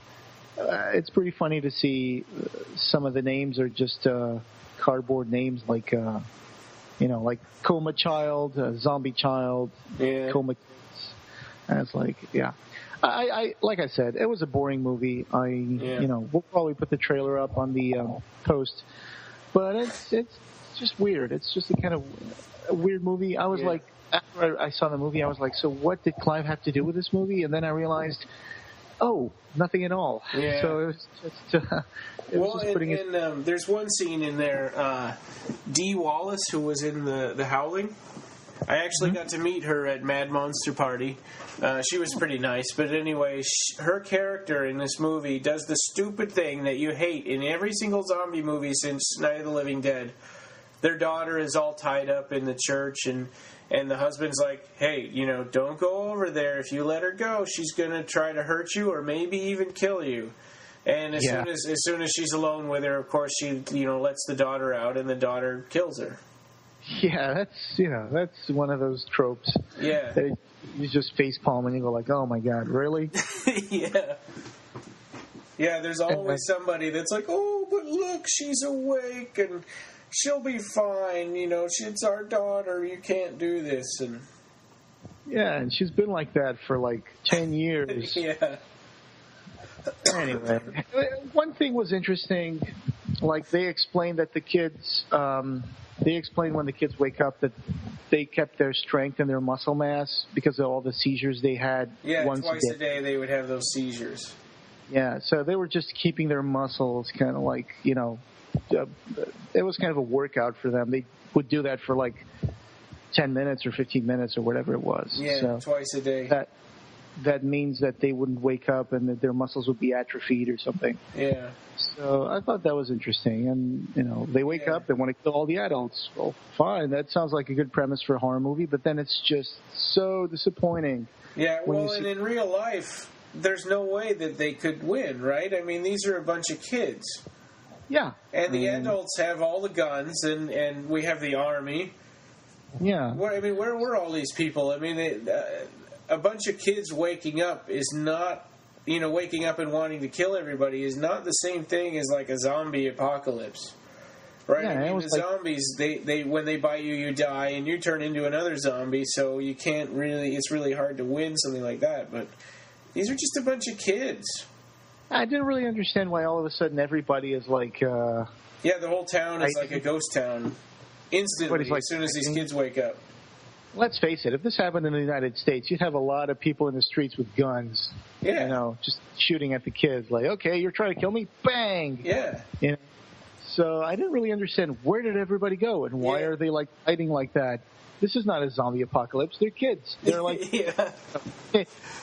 it's pretty funny to see some of the names are just cardboard names like Coma Child, Zombie Child, Coma Kids. And it's like, yeah. I like I said, it was a boring movie. We'll probably put the trailer up on the post, but it's just weird. It's just a kind of a weird movie. I was like, after I saw the movie, I was like, so what did Clive have to do with this movie? And then I realized, nothing at all. Yeah. So it was just there's one scene in there, Dee Wallace, who was in the Howling. I actually got to meet her at Mad Monster Party. She was pretty nice, but anyway, her character in this movie does the stupid thing that you hate in every single zombie movie since Night of the Living Dead. Their daughter is all tied up in the church, and the husband's like, hey, don't go over there. If you let her go, she's going to try to hurt you or maybe even kill you. And as soon as she's alone with her, of course, she lets the daughter out, and the daughter kills her. Yeah, that's one of those tropes. Yeah. You just facepalm and you go like, oh my God, really? Yeah. Yeah, there's always somebody that's like, oh, but look, she's awake and she'll be fine. It's our daughter. You can't do this. And yeah, and she's been like that for like 10 years. Yeah. Anyway, one thing was interesting. Like they explained that the kids, they explained when the kids wake up that they kept their strength and their muscle mass because of all the seizures they had. Yeah, once twice a day they would have those seizures. Yeah, so they were just keeping their muscles kind of like, it was kind of a workout for them. They would do that for like 10 minutes or 15 minutes or whatever it was. Yeah, so twice a day. That means that they wouldn't wake up and that their muscles would be atrophied or something. Yeah. So I thought that was interesting. And, they wake up, they want to kill all the adults. Well, fine, that sounds like a good premise for a horror movie, but then it's just so disappointing. Yeah, well, and in real life, there's no way that they could win, right? I mean, these are a bunch of kids. Yeah. And the adults have all the guns, and we have the army. Yeah. Where were all these people? I mean, a bunch of kids waking up is not, waking up and wanting to kill everybody is not the same thing as like a zombie apocalypse. Right? Yeah, zombies, they when they bite you, you die, and you turn into another zombie, so you can't really, it's really hard to win something like that. But these are just a bunch of kids. I didn't really understand why all of a sudden everybody is like... yeah, the whole town is like a ghost town. Instantly, as soon as these kids wake up. Let's face it, if this happened in the United States, you'd have a lot of people in the streets with guns. Yeah. Just shooting at the kids. Like, okay, you're trying to kill me? Bang! Yeah. So I didn't really understand where did everybody go and why are they like fighting like that. This is not a zombie apocalypse. They're kids. They're like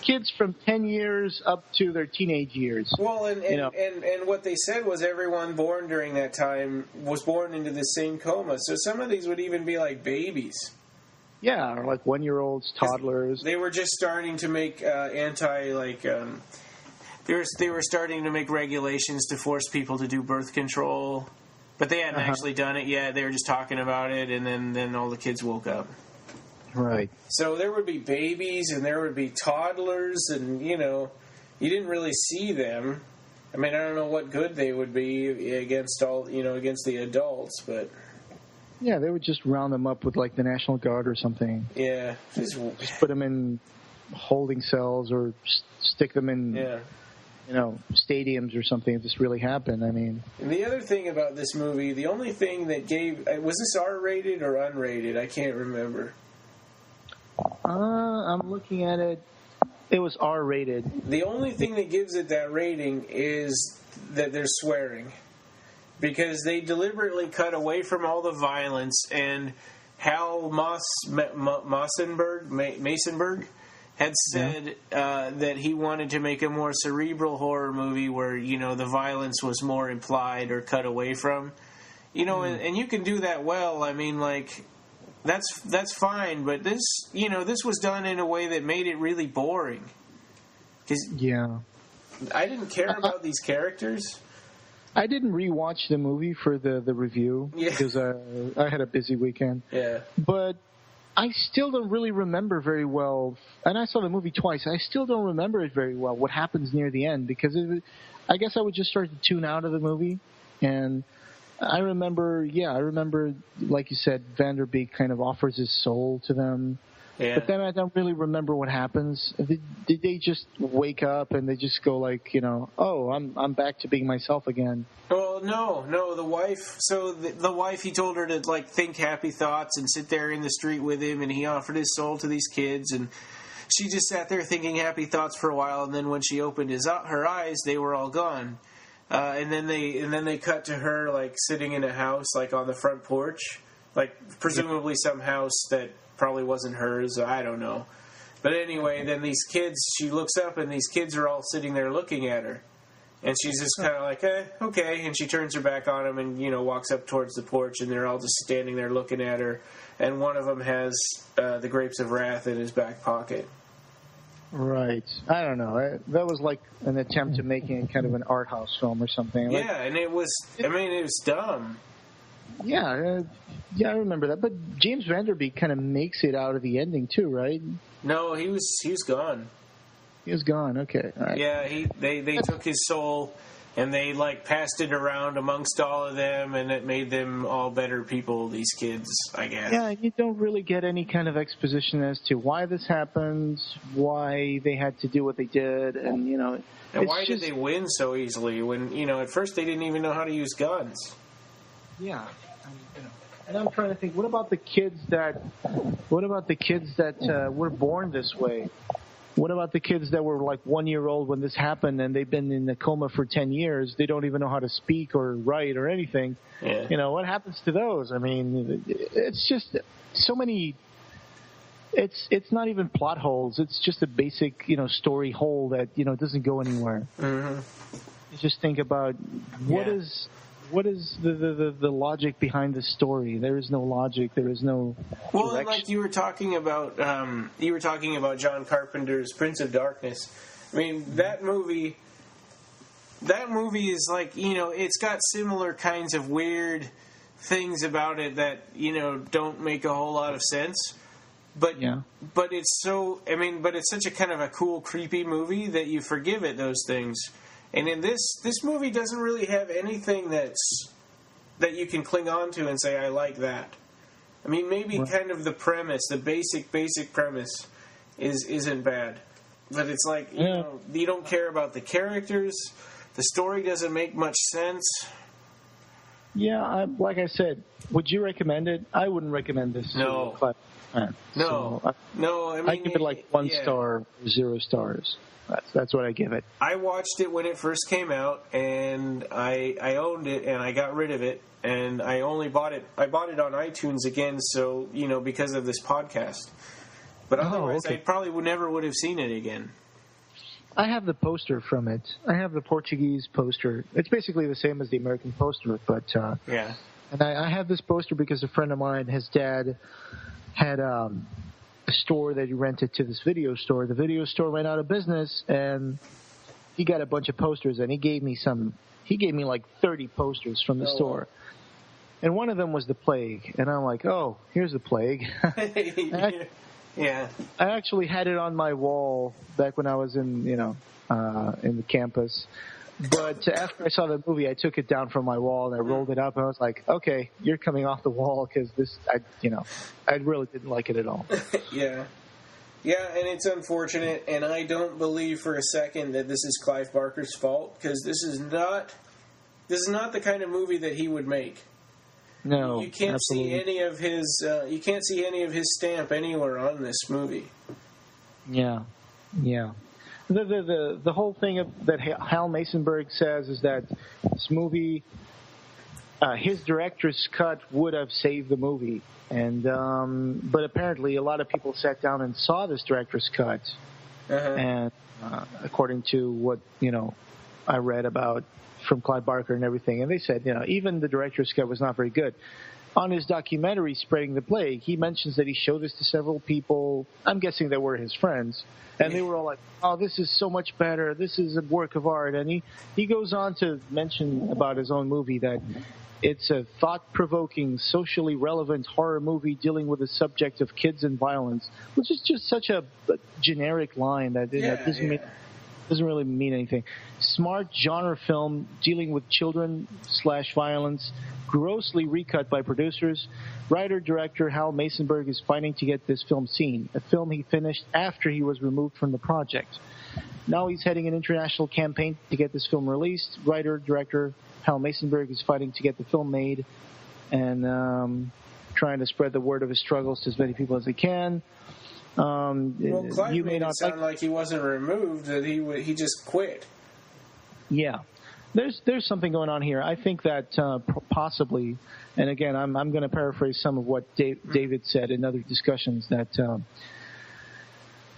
kids from 10 years up to their teenage years. Well, and what they said was everyone born during that time was born into the same coma. So some of these would even be like babies. Yeah, or like 1-year-olds, toddlers. They were just starting to make they were starting to make regulations to force people to do birth control. But they hadn't actually done it yet. They were just talking about it, and then all the kids woke up. Right. So there would be babies, and there would be toddlers, and, you didn't really see them. I mean, I don't know what good they would be against against the adults, but... Yeah, they would just round them up with, like, the National Guard or something. Yeah. Just put them in holding cells or stick them in... Yeah. Stadiums or something if this really happened. I mean... And the other thing about this movie, the only thing that gave... Was this R-rated or unrated? I can't remember. I'm looking at it. It was R-rated. The only thing that gives it that rating is that they're swearing. Because they deliberately cut away from all the violence, and Hal Masonberg had said that he wanted to make a more cerebral horror movie where, the violence was more implied or cut away from. And you can do that well. I mean, like, that's fine, but this was done in a way that made it really boring. I didn't care about these characters. I didn't rewatch the movie for the review because I had a busy weekend. Yeah. But I still don't really remember very well, and I saw the movie twice. I still don't remember it very well, what happens near the end, because I guess I would just start to tune out of the movie. And I remember, like you said, Vanderbeek kind of offers his soul to them. Yeah. But then I don't really remember what happens. Did they just wake up and they just go like, oh, I'm back to being myself again? Well, no. The wife. So the wife, he told her to like think happy thoughts and sit there in the street with him, and he offered his soul to these kids, and she just sat there thinking happy thoughts for a while, and then when she opened her eyes, they were all gone. And then they cut to her like sitting in a house, like on the front porch, like presumably some house that probably wasn't hers. I don't know. But anyway, then these kids, she looks up and these kids are all sitting there looking at her. And she's just kind of like, okay. And she turns her back on them and, walks up towards the porch, and they're all just standing there looking at her. And one of them has the Grapes of Wrath in his back pocket. Right. I don't know. That was like an attempt to making it kind of an art house film or something. Yeah, and it was dumb. Yeah, I remember that. But James Van Der Beek kind of makes it out of the ending too, right? No, he was gone. He was gone. Okay. All right. Yeah, they took his soul and they like passed it around amongst all of them, and it made them all better people. These kids, I guess. Yeah, you don't really get any kind of exposition as to why this happened, why they had to do what they did, and And why did they win so easily when at first they didn't even know how to use guns? Yeah. And I'm trying to think, what about the kids that were born this way? What about the kids that were like 1 year old when this happened and they've been in a coma for 10 years? They don't even know how to speak or write or anything. Yeah. What happens to those? I mean, it's just so many. It's not even plot holes. It's just a basic, story hole that, doesn't go anywhere. Mm-hmm. You just think about what is the logic behind the story? There is no logic. There is no direction. Well, and like you were talking about John Carpenter's Prince of Darkness. I mean, that movie is like, it's got similar kinds of weird things about it that, don't make a whole lot of sense. But it's it's such a kind of a cool, creepy movie that you forgive it those things. And in this movie doesn't really have anything that you can cling on to and say, I like that. I mean, maybe kind of the premise, the basic premise isn't bad. But it's like, you don't care about the characters. The story doesn't make much sense. Yeah, like I said, would you recommend it? I wouldn't recommend this. No. No. I I give it like 1 star, 0 stars. That's what I give it. I watched it when it first came out, and I owned it, and I got rid of it, and I bought it on iTunes again, so, because of this podcast. But otherwise, I probably never would have seen it again. I have the poster from it. I have the Portuguese poster. It's basically the same as the American poster, but yeah. And I have this poster because a friend of mine, his dad, had a store that he rented to this video store. The video store went out of business, and he got a bunch of posters, and he gave me like 30 posters from the store. And one of them was the Plague, and I'm like, oh, here's the Plague. Yeah. I actually had it on my wall back when I was in the campus. But after I saw the movie, I took it down from my wall and I rolled it up, and I was like, okay, you're coming off the wall because I really didn't like it at all. Yeah. Yeah, and it's unfortunate, and I don't believe for a second that this is Clive Barker's fault, because this is not the kind of movie that he would make. No, you can't absolutely. see any of his stamp anywhere on this movie. Yeah. The whole thing that Hal Masonberg says is that this movie, his director's cut would have saved the movie, and but apparently a lot of people sat down and saw this director's cut, and according to what I read about from Clive Barker and everything, and they said even the director's cut was not very good. On his documentary, Spreading the Plague, he mentions that he showed this to several people. I'm guessing they were his friends. And they were all like, oh, this is so much better. This is a work of art. And he goes on to mention about his own movie that it's a thought-provoking, socially relevant horror movie dealing with the subject of kids and violence, which is just such a generic line that doesn't really mean anything. Smart genre film dealing with children/violence, grossly recut by producers. Writer-director Hal Masonberg is fighting to get this film seen, a film he finished after he was removed from the project. Now he's heading an international campaign to get this film released. Writer-director Hal Masonberg is fighting to get the film made and trying to spread the word of his struggles to as many people as he can. Clive made it sound like he wasn't removed, that he just quit. Yeah. There's something going on here. I think that possibly, and again, I'm going to paraphrase some of what David said in other discussions, that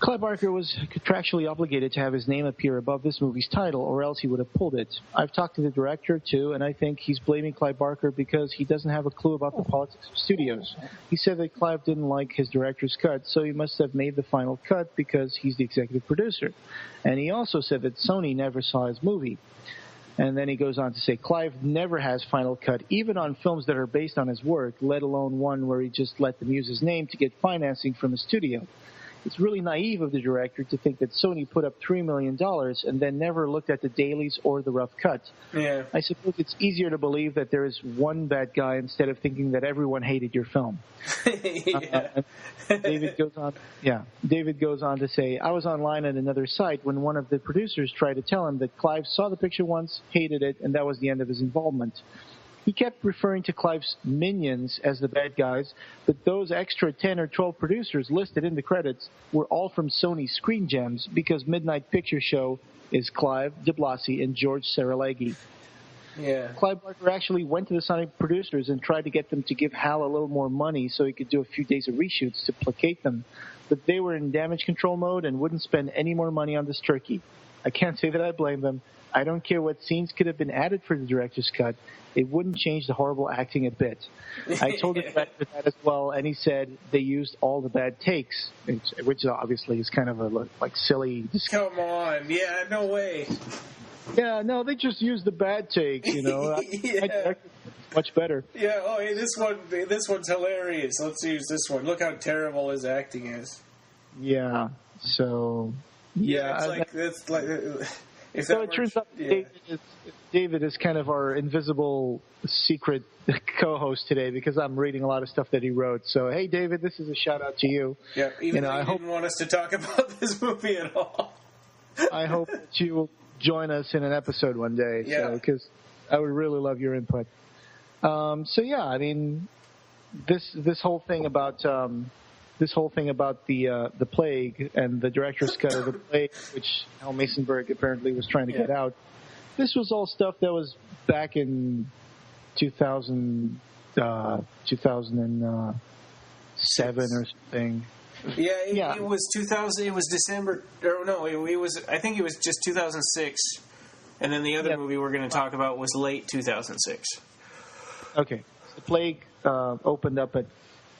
Clive Barker was contractually obligated to have his name appear above this movie's title, or else he would have pulled it. I've talked to the director, too, and I think he's blaming Clive Barker because he doesn't have a clue about the politics of studios. He said that Clive didn't like his director's cut, so he must have made the final cut because he's the executive producer. And he also said that Sony never saw his movie. And then he goes on to say, Clive never has final cut, even on films that are based on his work, let alone one where he just let them use his name to get financing from the studio. It's really naive of the director to think that Sony put up $3 million and then never looked at the dailies or the rough cut. Yeah. I suppose it's easier to believe that there is one bad guy instead of thinking that everyone hated your film. David goes on to say, I was online at another site when one of the producers tried to tell him that Clive saw the picture once, hated it, and that was the end of his involvement. He kept referring to Clive's minions as the bad guys, but those extra 10 or 12 producers listed in the credits were all from Sony Screen Gems because Midnight Picture Show is Clive, de Blasi, and George Saraleghi. Yeah. Clive Barker actually went to the Sony producers and tried to get them to give Hal a little more money so he could do a few days of reshoots to placate them, but they were in damage control mode and wouldn't spend any more money on this turkey. I can't say that I blame them. I don't care what scenes could have been added for the director's cut. It wouldn't change the horrible acting a bit. I told the director that as well, and he said they used all the bad takes, which obviously is kind of a silly. Come on, yeah, no way. Yeah, no, they just used the bad takes, you know. Yeah. Much better. Yeah. Oh, hey, this one's hilarious. Let's use this one. Look how terrible his acting is. Yeah. So. Yeah. It's like. So it turns out David is kind of our invisible secret co-host today because I'm reading a lot of stuff that he wrote. So, hey, David, this is a shout-out to you. Yeah, even though you didn't want us to talk about this movie at all. I hope that you will join us in an episode one day. Yeah. Because I would really love your input. So, yeah, I mean, this whole thing about... the Plague and the director's cut of the Plague, which Al Masonberg apparently was trying to get out. This was all stuff that was back in 2007 or something. Yeah, it was 2000. It was December. Or no, it was. I think it was just 2006. And then the other movie we're going to talk about was late 2006. Okay, the Plague opened up at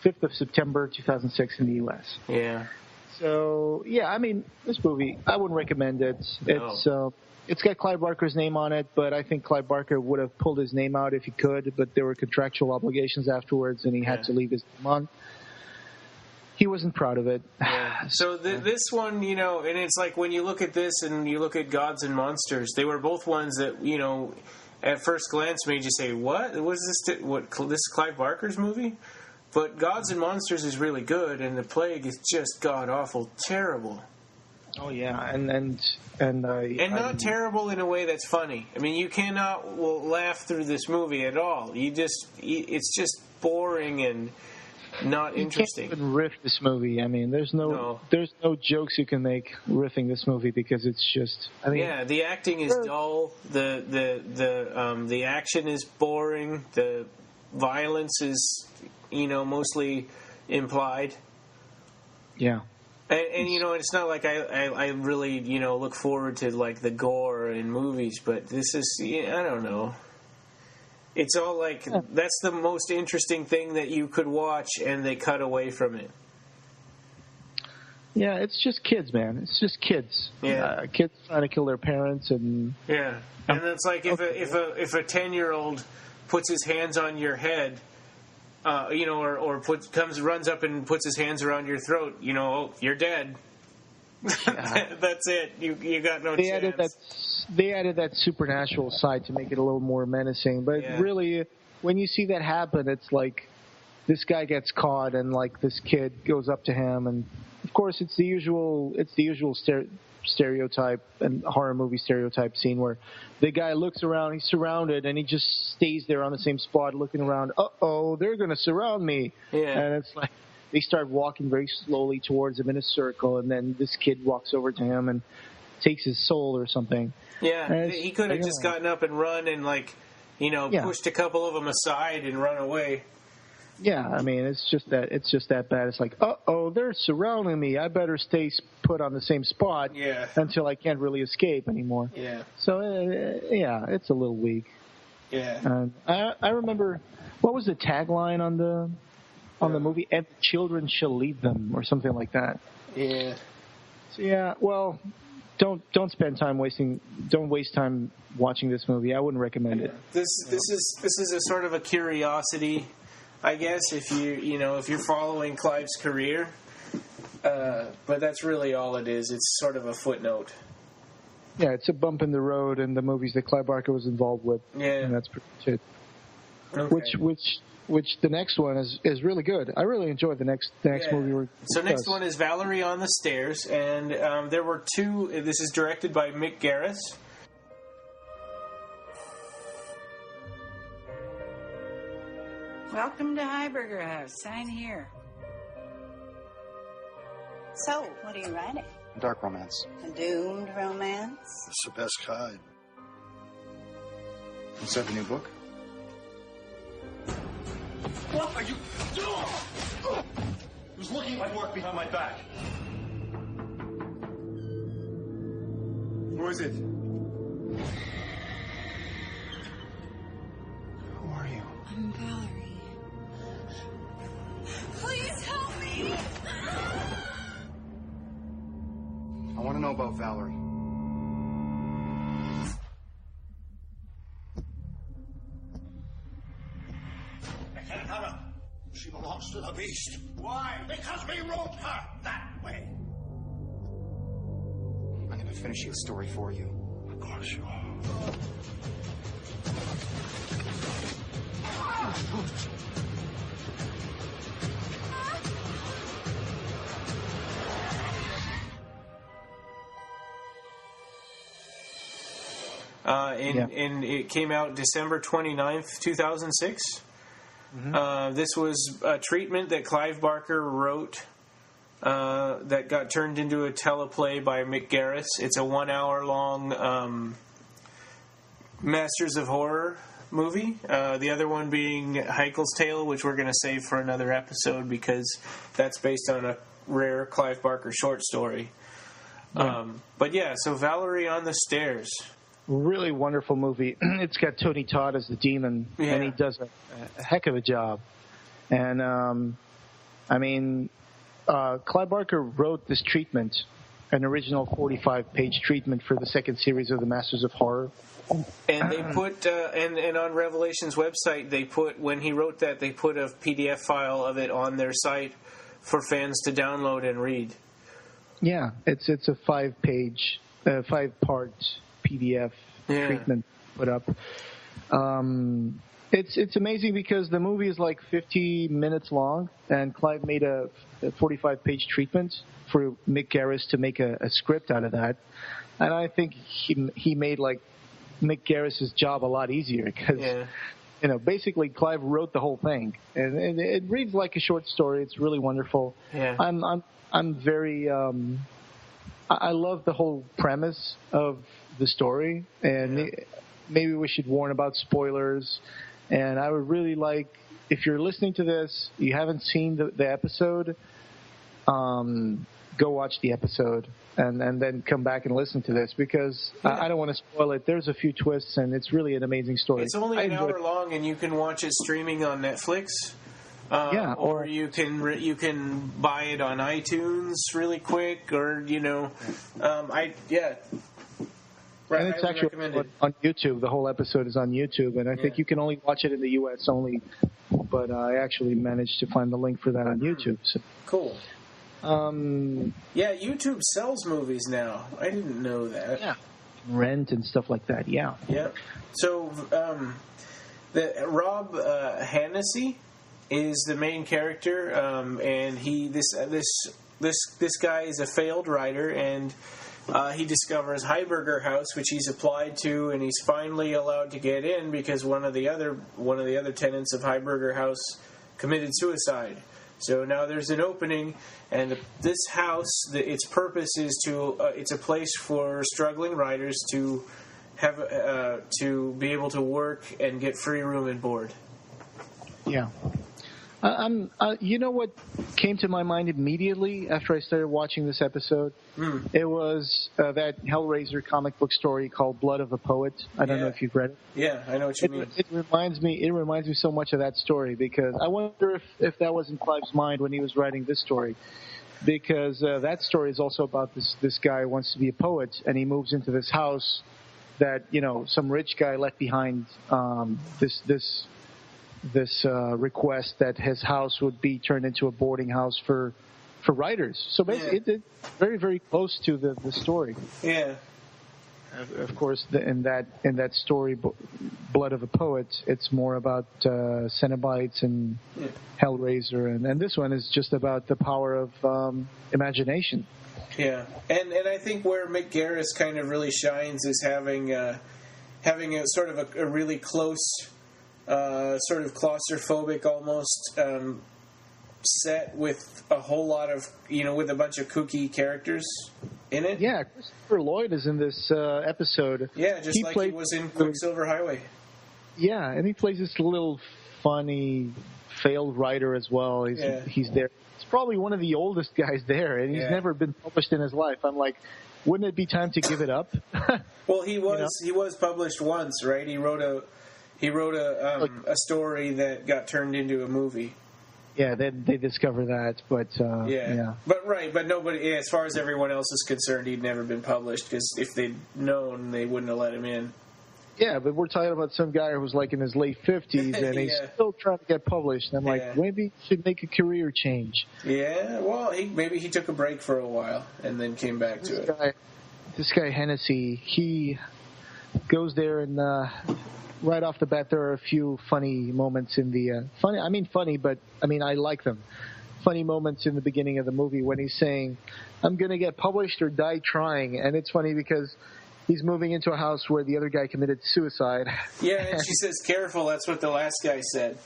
5th of September 2006 in the U.S. Yeah. So, yeah, I mean, this movie, I wouldn't recommend it. No. It's got Clive Barker's name on it, but I think Clive Barker would have pulled his name out if he could, but there were contractual obligations afterwards, and he had to leave his name on. He wasn't proud of it. Yeah. So this one, you know, and it's like when you look at this and you look at Gods and Monsters, they were both ones that, you know, at first glance made you say, what? Was this this is Clive Barker's movie? But Gods and Monsters is really good, and The Plague is just god-awful terrible. Oh, yeah, and not terrible in a way that's funny. I mean, you cannot laugh through this movie at all. It's just boring and not interesting. You can't even riff this movie. I mean, there's no jokes you can make riffing this movie because it's just. I mean, yeah, the acting is dull. The action is boring. The violence is, you know, mostly implied. Yeah. And you know, it's not like I really, you know, look forward to, like, the gore in movies, but this is, I don't know. It's all like, that's the most interesting thing that you could watch, and they cut away from it. Yeah, it's just kids, man. It's just kids. Yeah. Kids trying to kill their parents and... Yeah. And it's like if a 10-year-old puts his hands on your head... you know, or runs up and puts his hands around your throat, you know, you're dead. Yeah. That's it. You got no chance. They added that supernatural side to make it a little more menacing. But really, when you see that happen, it's like this guy gets caught, and like this kid goes up to him, and of course it's the usual stereotype and horror movie stereotype scene where the guy looks around, he's surrounded, and he just stays there on the same spot looking around. Uh-oh, they're going to surround me. Yeah. And it's like they start walking very slowly towards him in a circle, and then this kid walks over to him and takes his soul or something. Yeah, he could have just gotten up and run and, like, you know, pushed a couple of them aside and run away. Yeah, I mean, it's just that bad. It's like, they're surrounding me. I better stay put on the same spot until I can't really escape anymore. Yeah. So, it's a little weak. Yeah. I remember, what was the tagline on the movie? "And the children shall lead them," or something like that. Yeah. So, well, don't spend time don't waste time watching this movie. I wouldn't recommend it. This is a sort of a curiosity, I guess, if you're following Clive's career. But that's really all it is. It's sort of a footnote. Yeah, it's a bump in the road in the movies that Clive Barker was involved with. Yeah. And that's pretty much it. Okay. Which the next one is really good. I really enjoyed the next movie. So next one is Valerie on the Stairs, and there were two. This is directed by Mick Garris. Welcome to Heiberger House. Sign here. So, what are you writing? Dark romance. A doomed romance? It's the best kind. Is that the new book? What are you doing? Who's looking at my work behind my back? Who is it? Who are you? I'm Valerie. Please help me! I want to know about Valerie. I can't have her. She belongs to the beast. Why? Because we wrote her that way. I'm going to finish your story for you. Of course you are. And it came out December 29th, 2006. Mm-hmm. This was a treatment that Clive Barker wrote that got turned into a teleplay by Mick Garris. It's a 1 hour long Masters of Horror movie. The other one being Heikel's Tale, which we're going to save for another episode because that's based on a rare Clive Barker short story. Yeah. But yeah, so Valerie on the Stairs. Really wonderful movie. It's got Tony Todd as the demon, and he does a heck of a job. And, Clive Barker wrote this treatment, an original 45-page treatment for the second series of the Masters of Horror. And they put, and on Revelation's website, they put, when he wrote that, they put a PDF file of it on their site for fans to download and read. Yeah, it's a 5-part PDF treatment put up. It's amazing because the movie is like 50 minutes long, and Clive made a 45-page treatment for Mick Garris to make a script out of that. And I think he made like Mick Garris's job a lot easier because basically Clive wrote the whole thing, and it reads like a short story. It's really wonderful. Yeah. I'm very I love the whole premise of the story, and maybe we should warn about spoilers. And I would really like, if you're listening to this, you haven't seen the episode, go watch the episode and then come back and listen to this because I don't want to spoil it. There's a few twists, and it's really an amazing story. It's only an hour long, and you can watch it streaming on Netflix. Or you can buy it on iTunes really quick, or And it's actually on YouTube. The whole episode is on YouTube, and I think you can only watch it in the U.S. only. But I actually managed to find the link for that on YouTube. So. Cool. YouTube sells movies now. I didn't know that. Yeah. Rent and stuff like that. Yeah. Yeah. So, Rob Hannessy is the main character, and this guy is a failed writer, and he discovers Heiberger House, which he's applied to, and he's finally allowed to get in because one of the other tenants of Heiberger House committed suicide. So now there's an opening, and this house, its purpose is it's a place for struggling writers to have to be able to work and get free room and board. Yeah. You know what came to my mind immediately after I started watching this episode? It was that Hellraiser comic book story called Blood of a Poet. I don't know if you've read it. Yeah, I know what you mean. It reminds me so much of that story, because I wonder if that was in Clive's mind when he was writing this story. Because that story is also about this guy who wants to be a poet, and he moves into this house that, some rich guy left behind this request that his house would be turned into a boarding house for writers. So basically, it's very, very close to the story. Yeah. Of course, in that story, Blood of a Poet, it's more about Cenobites and Hellraiser, and this one is just about the power of imagination. Yeah, and I think where Mick Garris kind of really shines is having a sort of a really close, sort of claustrophobic almost set with a whole lot of, with a bunch of kooky characters in it. Yeah, Christopher Lloyd is in this episode. Yeah, just he was in Quicksilver Highway. Yeah, and he plays this little funny failed writer as well. He's there. He's probably one of the oldest guys there, and he's never been published in his life. I'm like, wouldn't it be time to give it up? Well, he was published once, right? He wrote a story that got turned into a movie. Yeah, they discover that, but but nobody, as far as everyone else is concerned, he'd never been published, because if they'd known, they wouldn't have let him in. Yeah, but we're talking about some guy who's like in his late 50s, and he's still trying to get published. And I'm like, maybe he should make a career change. Yeah, well, maybe he took a break for a while and then came back to it. This guy Hennessy, he goes there, and right off the bat, there are a few funny moments in the funny, but I like them. Funny moments in the beginning of the movie when he's saying, "I'm going to get published or die trying," and it's funny because he's moving into a house where the other guy committed suicide. Yeah, and she says, "Careful." That's what the last guy said.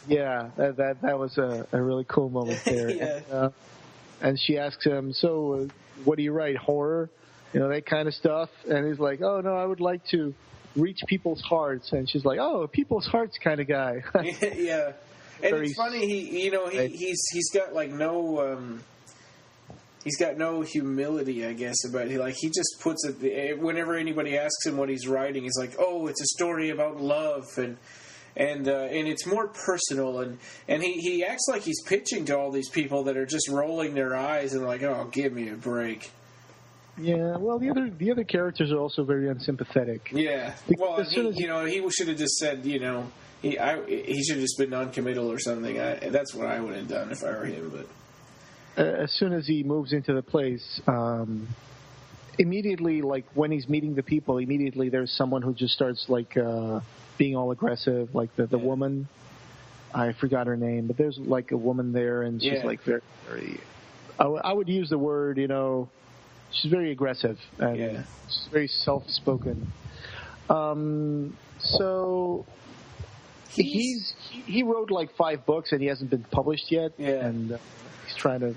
Yeah, that was a really cool moment there. Yeah. And she asks him, "So, what do you write? Horror? That kind of stuff?" And he's like, "Oh no, I would like to reach people's hearts." And she's like, "Oh, people's hearts kind of guy." Yeah, and it's funny. He's got like no. He's got no humility, I guess, about it. Like, he just puts it. Whenever anybody asks him what he's writing, he's like, "Oh, it's a story about love," and it's more personal. And he acts like he's pitching to all these people that are just rolling their eyes and like, "Oh, give me a break." Yeah, well, the other characters are also very unsympathetic. Yeah, well, he should have just said, he should have just been non-committal or something. That's what I would have done if I were him, but. As soon as he moves into the place, immediately, like when he's meeting the people, immediately there's someone who just starts like being all aggressive, like the woman. I forgot her name, but there's like a woman there, and she's like very, very. I would use the word, she's very aggressive and she's very self-spoken. So he wrote like 5 books and he hasn't been published yet, and. He's trying to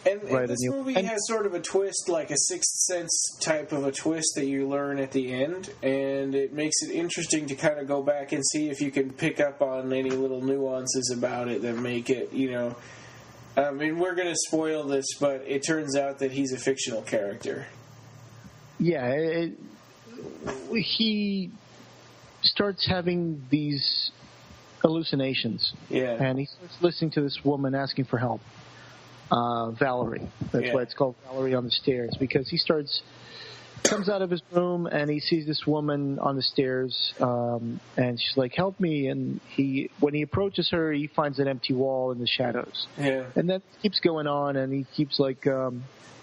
and this movie has sort of a twist, like a Sixth Sense type of a twist that you learn at the end, and it makes it interesting to kind of go back and see if you can pick up on any little nuances about it that make it, I mean, we're going to spoil this, but it turns out that he's a fictional character. Yeah, he starts having these hallucinations, and he starts listening to this woman asking for help. Valerie. That's why it's called Valerie on the Stairs, because he comes out of his room and he sees this woman on the stairs, and she's like, "Help me!" And when he approaches her, he finds an empty wall in the shadows. Yeah. And that keeps going on, and he keeps like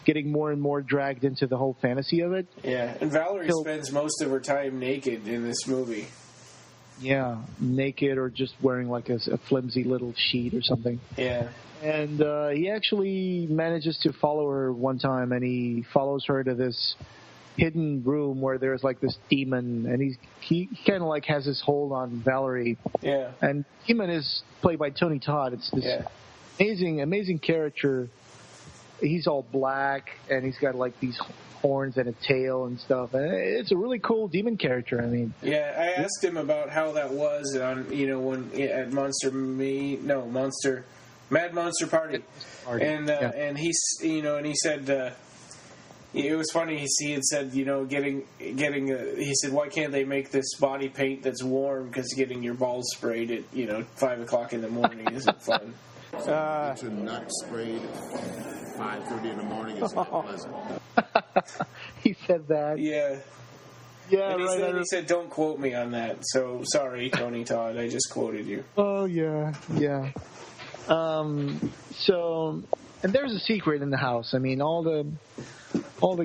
getting more and more dragged into the whole fantasy of it. Yeah, and Valerie spends most of her time naked in this movie. Yeah, naked or just wearing like a flimsy little sheet or something. Yeah. And he actually manages to follow her one time, and he follows her to this hidden room where there's like this demon, and he kind of like has his hold on Valerie. Yeah. And demon is played by Tony Todd. It's this amazing character he's all black and he's got like these horns and a tail and stuff. And it's a really cool demon character. I mean, yeah, I asked him about how that was on when at Mad Monster Party. And he said. It was funny. He had said, he said, why can't they make this body paint that's warm? Because getting your balls sprayed at 5:00 in the morning isn't fun. To not sprayed at 5:30 in the morning is not pleasant. He said that. Yeah. Yeah, and right. He said, don't quote me on that. So sorry, Tony Todd. I just quoted you. Oh yeah. So, and there's a secret in the house. I mean, all the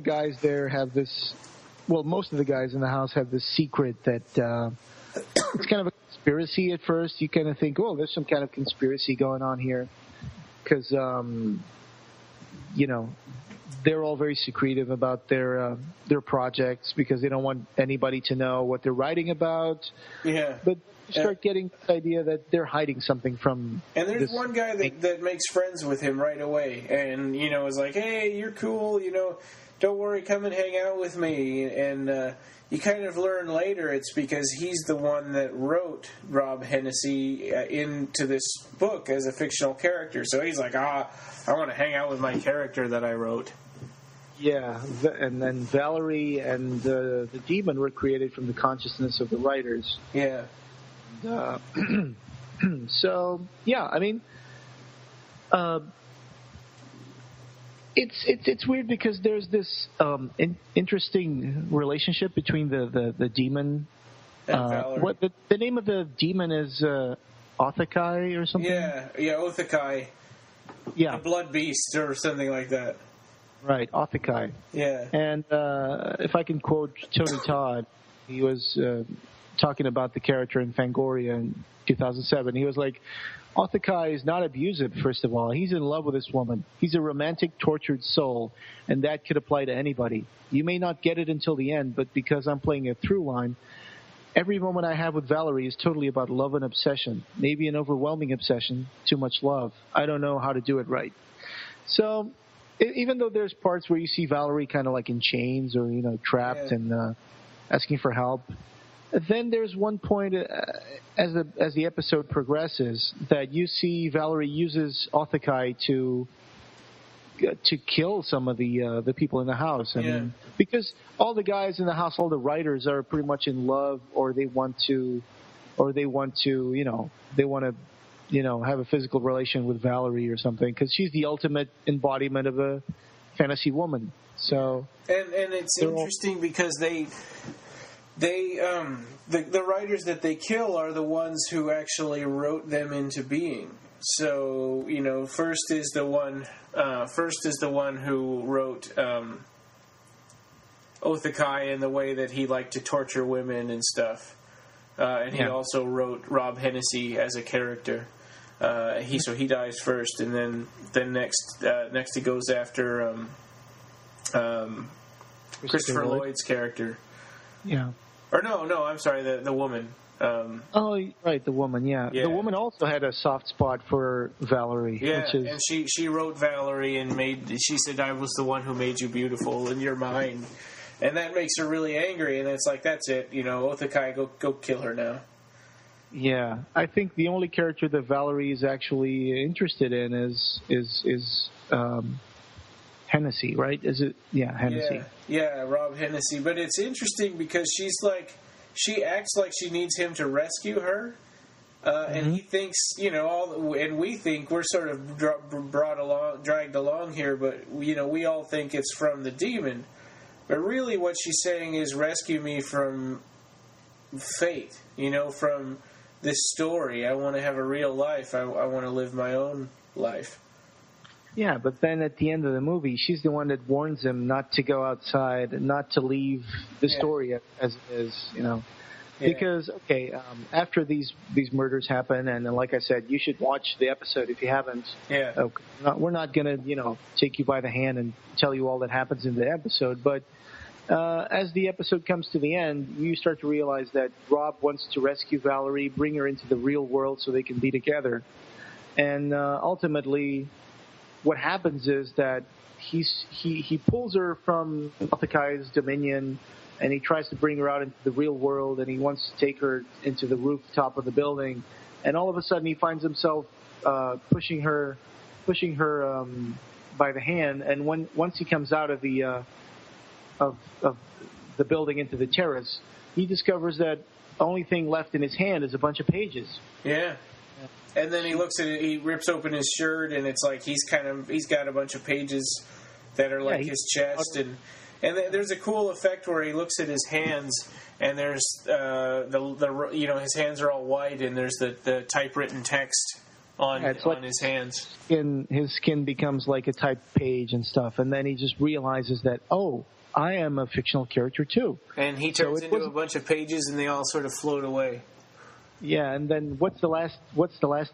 guys there have this. Well, most of the guys in the house have this secret that it's kind of a conspiracy at first. You kind of think, oh, there's some kind of conspiracy going on here, because they're all very secretive about their projects because they don't want anybody to know what they're writing about. Yeah. But you start getting this idea that they're hiding something from. And there's one guy that makes friends with him right away, and is like, hey, you're cool, don't worry, come and hang out with me. And you kind of learn later it's because he's the one that wrote Rob Hennessy into this book as a fictional character. So he's like, I want to hang out with my character that I wrote. Yeah, and then Valerie and the demon were created from the consciousness of the writers. Yeah. So, yeah, I mean, it's weird because there's this interesting relationship between the demon. Valerie. The name of the demon is Occupy or something? Yeah, Occupy. Yeah. The Blood Beast or something like that. Right, Occupy. Yeah. And if I can quote Tony Todd, he was talking about the character in Fangoria in 2007. He was like, Occupy is not abusive, first of all. He's in love with this woman. He's a romantic, tortured soul, and that could apply to anybody. You may not get it until the end, but because I'm playing a through line, every moment I have with Valerie is totally about love and obsession. Maybe an overwhelming obsession, too much love. I don't know how to do it right. So even though there's parts where you see Valerie kind of like in chains or, trapped and asking for help, then there's one point as the episode progresses that you see Valerie uses Occupy to kill some of the people in the house. I mean, because all the guys in the house, all the writers are pretty much in love, or they want to have a physical relation with Valerie or something, because she's the ultimate embodiment of a fantasy woman. So and it's interesting because the writers that they kill are the ones who actually wrote them into being. So first is the one who wrote Occupy in the way that he liked to torture women and stuff, and he also wrote Rob Hennessy as a character. He dies first, and then next he goes after Christopher Lloyd's character. Yeah. Or no, I'm sorry, the woman. Right, the woman, yeah. The woman also had a soft spot for Valerie. Yeah, and she wrote Valerie and she said, I was the one who made you beautiful and you're mine. And that makes her really angry, and it's like, that's it, Occupy, go kill her now. Yeah, I think the only character that Valerie is actually interested in is Hennessy, right? Is it? Yeah, Hennessy. Yeah, Rob Hennessy. But it's interesting because she acts like she needs him to rescue her, and he thinks, and we think we're sort of dragged along here, but we all think it's from the demon. But really, what she's saying is, rescue me from fate. From this story. I want to have a real life. I want to live my own life. Yeah, but then at the end of the movie, she's the one that warns him not to go outside, not to leave the story as it is, Because, after these murders happen, and then, like I said, you should watch the episode if you haven't. Yeah. We're not going to, take you by the hand and tell you all that happens in the episode, but as the episode comes to the end, you start to realize that Rob wants to rescue Valerie, bring her into the real world so they can be together. And ultimately, what happens is that he pulls her from Occupy's dominion, and he tries to bring her out into the real world, and he wants to take her into the rooftop of the building, and all of a sudden he finds himself pushing her by the hand, and once he comes out of the building into the terrace, he discovers that the only thing left in his hand is a bunch of pages. Yeah. And then he looks at it, he rips open his shirt, and it's like he's got a bunch of pages that are like his chest, and there's a cool effect where he looks at his hands, and there's his hands are all white, and there's the typewritten text on his hands. His skin becomes like a typed page and stuff, and then he just realizes that, oh, I am a fictional character too. And he turns into a bunch of pages, and they all sort of float away. Yeah, and then what's the last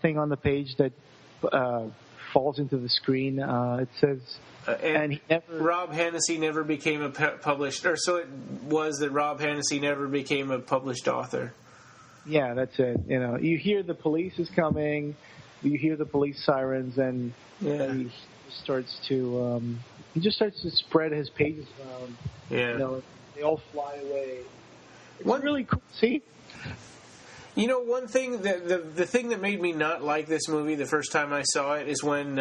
thing on the page that falls into the screen? It says, Rob Hennessy never became a published, or so it was that Rob Hennessy never became a published author. Yeah, that's it. You know, you hear the police is coming, you hear the police sirens, and he starts to spread his pages around. Yeah, you know, they all fly away. It's really cool. See. You know, one thing, the thing that made me not like this movie the first time I saw it is when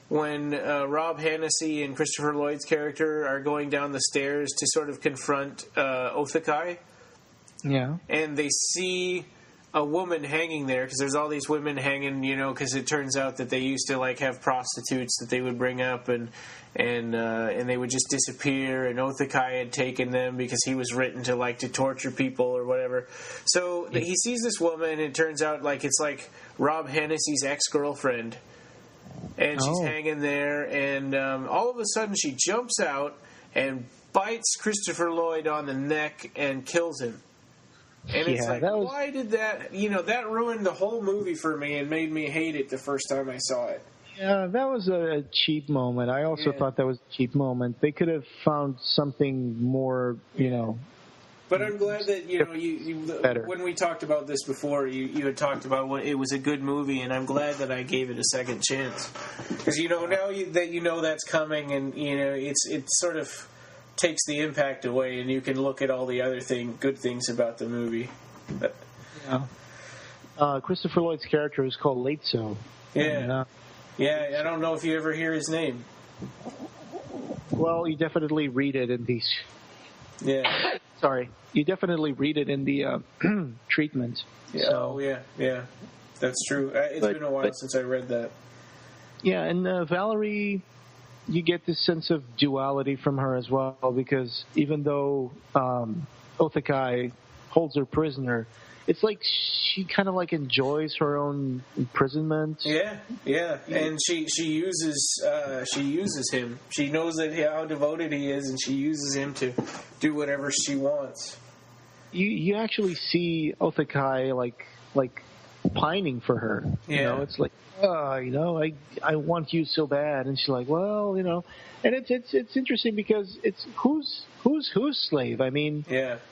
Rob Hennessy and Christopher Lloyd's character are going down the stairs to sort of confront Occupy. Yeah. And they see a woman hanging there, because there's all these women hanging, you know, because it turns out that they used to like have prostitutes that they would bring up, and they would just disappear, and Occupy had taken them because he was written to torture people or whatever. So he sees this woman, and it turns out it's like Rob Hennessy's ex-girlfriend, and she's hanging there, and all of a sudden she jumps out and bites Christopher Lloyd on the neck and kills him. And it's why did that, that ruined the whole movie for me and made me hate it the first time I saw it. Yeah, that was a cheap moment. I also thought that was a cheap moment. They could have found something more, But I'm glad that, you when we talked about this before, you had talked about it was a good movie, and I'm glad that I gave it a second chance. Because, now that that's coming, and, it sort of takes the impact away, and you can look at all the other good things about the movie. But, Christopher Lloyd's character is called Lateso. Yeah. I don't know if you ever hear his name. Well, you definitely read it in these. Yeah. Sorry. You definitely read it in the treatment. Yeah. So. Oh, yeah. That's true. It's been a while since I read that. Yeah, and Valerie, you get this sense of duality from her as well, because even though Occupy holds her prisoner, it's like she kind of enjoys her own imprisonment. Yeah, and she uses him. She knows how devoted he is, and she uses him to do whatever she wants. You actually see Occupy like pining for her. Yeah. It's like, I want you so bad, and she's like, well, and it's interesting because it's who's slave? I mean,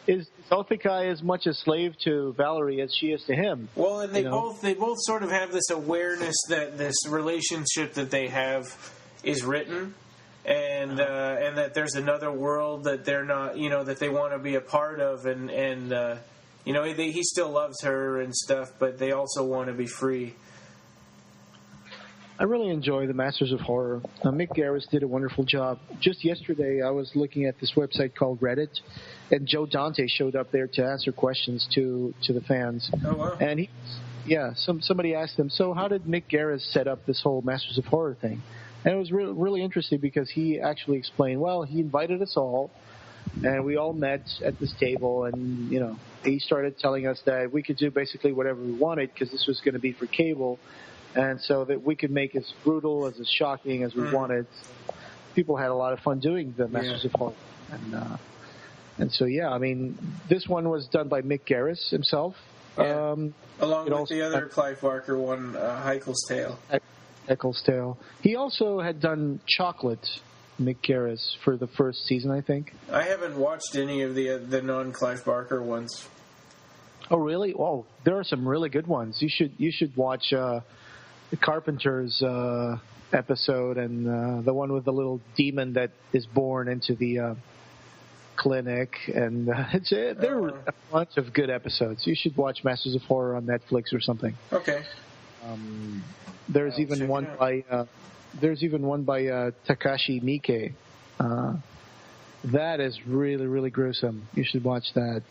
is Occupy as much a slave to Valerie as she is to him? Well, and they both sort of have this awareness that this relationship that they have is written, and that there's another world that they're not, that they want to be a part of, and he still loves her and stuff, but they also want to be free. I really enjoy the Masters of Horror. Mick Garris did a wonderful job. Just yesterday, I was looking at this website called Reddit, and Joe Dante showed up there to answer questions to the fans. Oh, wow. And somebody asked him, so how did Mick Garris set up this whole Masters of Horror thing? And it was really interesting because he actually explained, well, he invited us all, and we all met at this table, and, he started telling us that we could do basically whatever we wanted because this was going to be for cable. And so that we could make as brutal, as shocking as we wanted. People had a lot of fun doing the Masters of Horror. And so, I mean, this one was done by Mick Garris himself. Yeah. Along with the other Clive Barker one, Heichel's Tale. Heichel's Tale. He also had done Chocolate, Mick Garris, for the first season, I think. I haven't watched any of the non-Clive Barker ones. Oh, really? Oh, there are some really good ones. You should watch Carpenter's episode, and the one with the little demon that is born into the clinic, and there were a bunch of good episodes. You should watch Masters of Horror on Netflix or something. Okay. There's even one by Takashi Miike. That is really, really gruesome. You should watch that.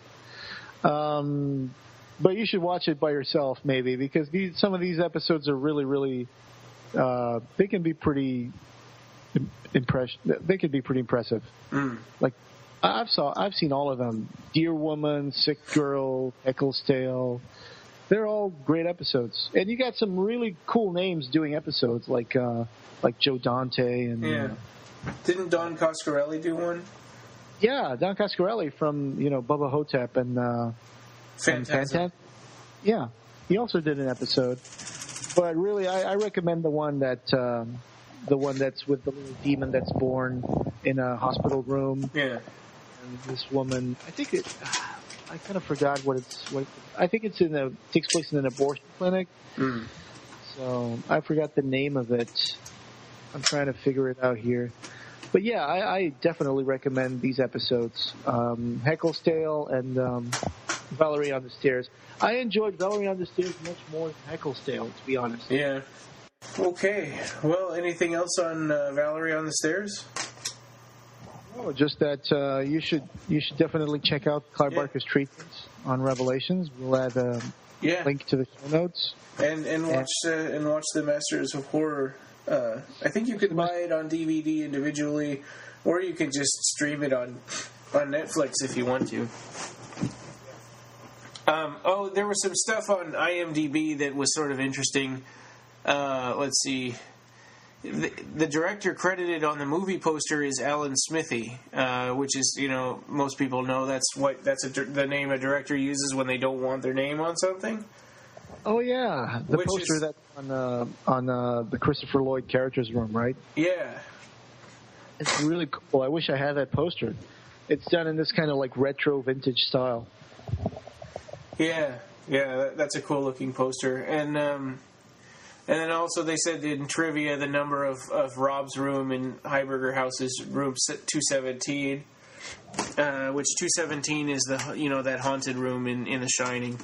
But you should watch it by yourself, maybe, because some of these episodes are really, really. They can be pretty impressive. Like I've seen all of them. Dear Woman, Sick Girl, Heckle's Tale. They're all great episodes, and you got some really cool names doing episodes like Joe Dante and. Didn't Don Coscarelli do one? Yeah, Don Coscarelli from Bubba Hotep and Phantasm. Yeah, he also did an episode. But really, I recommend the one that's with the little demon that's born in a hospital room. Yeah. And this woman, I kind of forgot what I think it takes place in an abortion clinic. So I forgot the name of it. I'm trying to figure it out here. But yeah, I definitely recommend these episodes. Heckle's Tale and Valerie on the Stairs. I enjoyed Valerie on the Stairs much more than Heckle's Tale, to be honest. Yeah. Okay. Well, anything else on Valerie on the Stairs? No, just that you should definitely check out Clive Barker's treatments on Revelations. We'll add a link to the show notes. And watch the Masters of Horror. I think you could buy it on DVD individually, or you can just stream it on Netflix if you want to. There was some stuff on IMDb that was sort of interesting. Let's see. The director credited on the movie poster is Alan Smithy, which is, most people know that's the name a director uses when they don't want their name on something. Oh yeah, the poster that's on the Christopher Lloyd characters room, right? Yeah, it's really cool. I wish I had that poster. It's done in this kind of like retro vintage style. Yeah, that's a cool looking poster. And then also they said in trivia the number of Rob's room in Heiberger House is room 217, which 217 is that haunted room in The Shining.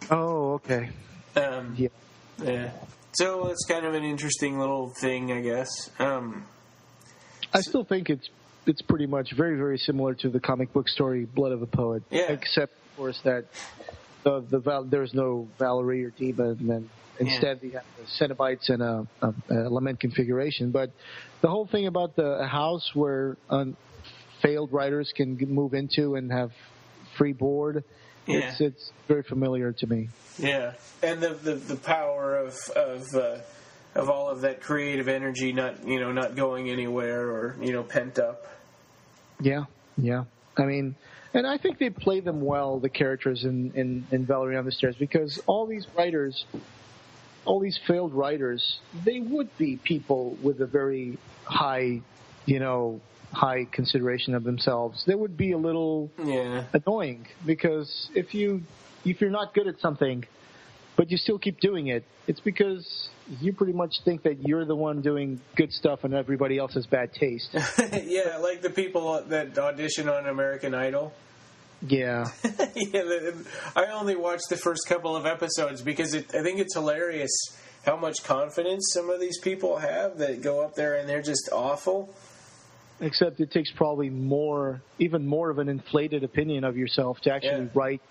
Oh, okay. Yeah. So it's kind of an interesting little thing, I guess. I still think it's pretty much very, very similar to the comic book story Blood of a Poet. Yeah. Except, of course, that there's no Valerie or Demon, and instead you have the Cenobites in a lament configuration. But the whole thing about a house where failed writers can move into and have free board, it's very familiar to me. Yeah, and the power of all of that creative energy not going anywhere or pent up. Yeah. I mean, and I think they play them well, the characters in Valerie on the Stairs, because all these writers, all these failed writers, they would be people with a very high consideration of themselves. They would be a little annoying, because if you're not good at something, but you still keep doing it, it's because you pretty much think that you're the one doing good stuff and everybody else has bad taste. Yeah, like the people that audition on American Idol. Yeah. I only watched the first couple of episodes because I think it's hilarious how much confidence some of these people have that go up there and they're just awful. Except it takes probably even more of an inflated opinion of yourself to actually write.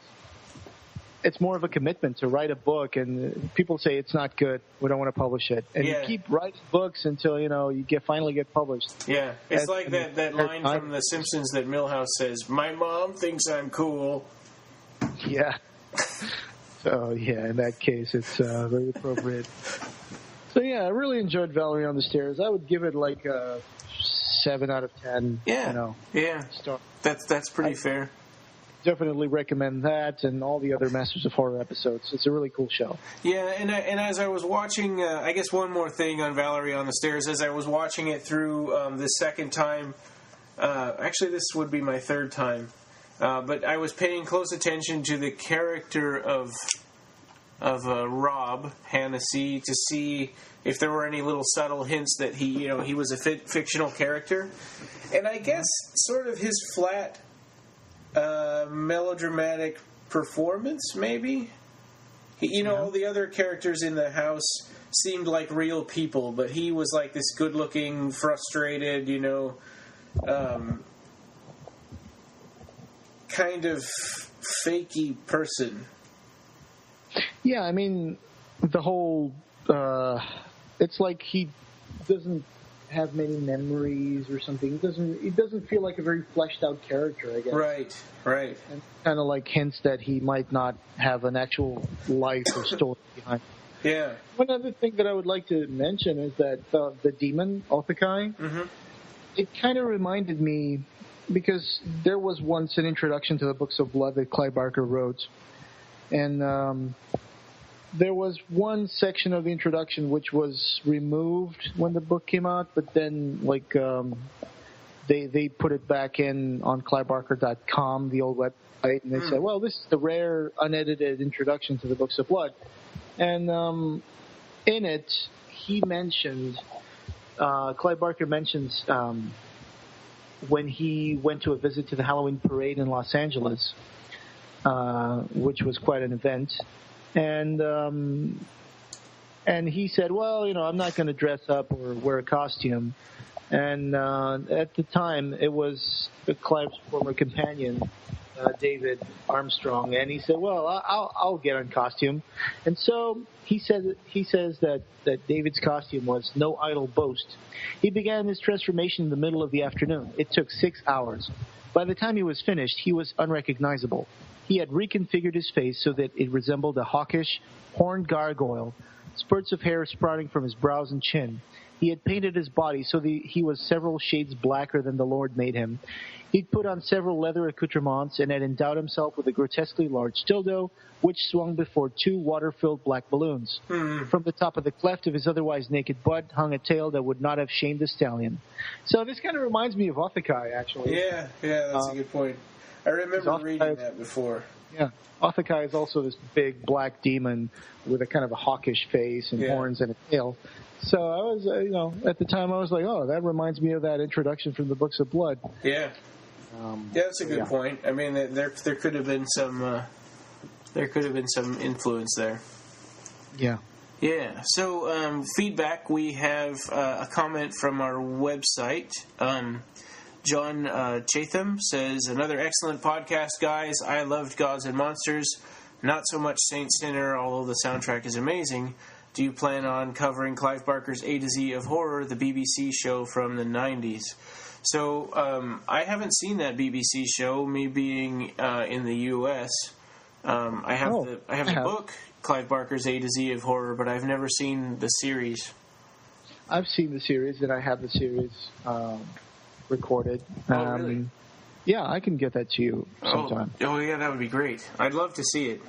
It's more of a commitment to write a book, and people say it's not good, we don't want to publish it. And you keep writing books until, you finally get published. Yeah, it's like that line from The Simpsons that Milhouse says, "My mom thinks I'm cool." Yeah. So, in that case, it's very appropriate. So, I really enjoyed Valerie on the Stairs. I would give it like a 7 out of 10. Yeah, star. That's pretty fair. Definitely recommend that and all the other Masters of Horror episodes. It's a really cool show. Yeah, and as I was watching, I guess one more thing on Valerie on the Stairs, as I was watching it through the second time, actually this would be my third time, but I was paying close attention to the character of Rob Hannessy to see if there were any little subtle hints that he was a fictional character. And I guess sort of his flat, melodramatic performance, maybe. All the other characters in the house seemed like real people, but he was like this good-looking, frustrated, kind of fakey person. Yeah, I mean, the whole... it's like he doesn't have many memories or something. He doesn't feel like a very fleshed out character, I guess. Right. And kind of like hints that he might not have an actual life or story behind him. Yeah. One other thing that I would like to mention is that the demon, Occupy, it kind of reminded me, because there was once an introduction to the Books of Blood that Clive Barker wrote, and there was one section of the introduction which was removed when the book came out, but then they put it back in on clivebarker.com, the old website, and they said, well, this is the rare unedited introduction to the Books of Blood. And in it, he mentioned, Clive Barker mentions when he went to a visit to the Halloween parade in Los Angeles, which was quite an event. And he said, well, I'm not going to dress up or wear a costume. And at the time, it was Clive's former companion, David Armstrong, and he said, well, I'll get on costume. And so he says that David's costume was no idle boast. He began his transformation in the middle of the afternoon. It took 6 hours. By the time he was finished, he was unrecognizable. He had reconfigured his face so that it resembled a hawkish, horned gargoyle, spurts of hair sprouting from his brows and chin. He had painted his body so that he was several shades blacker than the Lord made him. He'd put on several leather accoutrements and had endowed himself with a grotesquely large dildo, which swung before 2 water-filled black balloons. From the top of the cleft of his otherwise naked butt hung a tail that would not have shamed a stallion. So this kind of reminds me of Occupy, actually. Yeah, that's a good point. I remember reading that before. Yeah. Occupy is also this big black demon with a kind of a hawkish face and horns and a tail. So I was, at the time I was like, oh, that reminds me of that introduction from the Books of Blood. Yeah. That's a good point. I mean, there could have been some influence there. Yeah. Yeah. So feedback. We have a comment from our website. John Chatham says, another excellent podcast, guys. I loved Gods and Monsters. Not so much Saint Sinner, although the soundtrack is amazing. Do you plan on covering Clive Barker's A to Z of Horror, the BBC show from the 90s? So I haven't seen that BBC show, me being in the U.S. I have the book, Clive Barker's A to Z of Horror, but I've never seen the series. I've seen the series, and I have the series recorded. Really? Yeah, I can get that to you sometime. Oh, yeah, that would be great. I'd love to see it.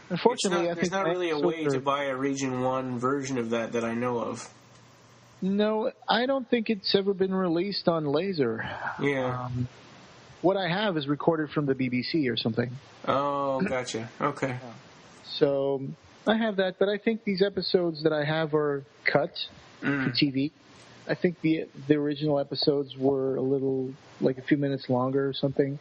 Unfortunately, there's not really a way to buy a Region 1 version of that I know of. No, I don't think it's ever been released on laser. Yeah. What I have is recorded from the BBC or something. Oh, gotcha. Okay. So I have that, but I think these episodes that I have are cut for TV. I think the original episodes were a few minutes longer or something.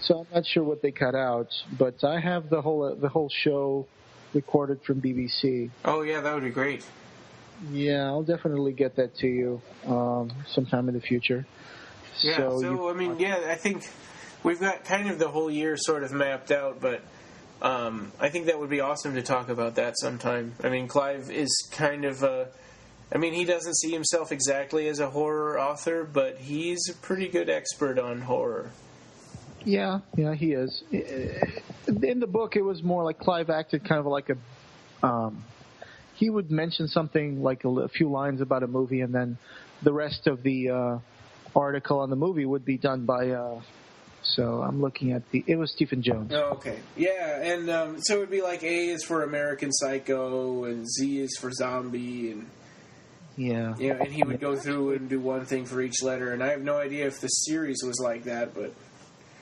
So I'm not sure what they cut out, but I have the whole show recorded from BBC. Oh yeah, that would be great. Yeah, I'll definitely get that to you sometime in the future. Yeah. So I think we've got kind of the whole year sort of mapped out, but I think that would be awesome to talk about that sometime. I mean, Clive is kind of he doesn't see himself exactly as a horror author, but he's a pretty good expert on horror. Yeah, he is. In the book, it was more like Clive acted kind of like he would mention something like a few lines about a movie, and then the rest of the article on the movie would be done by... So I'm looking at it was Stephen Jones. Oh, okay. Yeah, and so it would be like A is for American Psycho, and Z is for Zombie, and... Yeah. Yeah, and he would go through and do one thing for each letter, and I have no idea if the series was like that, but...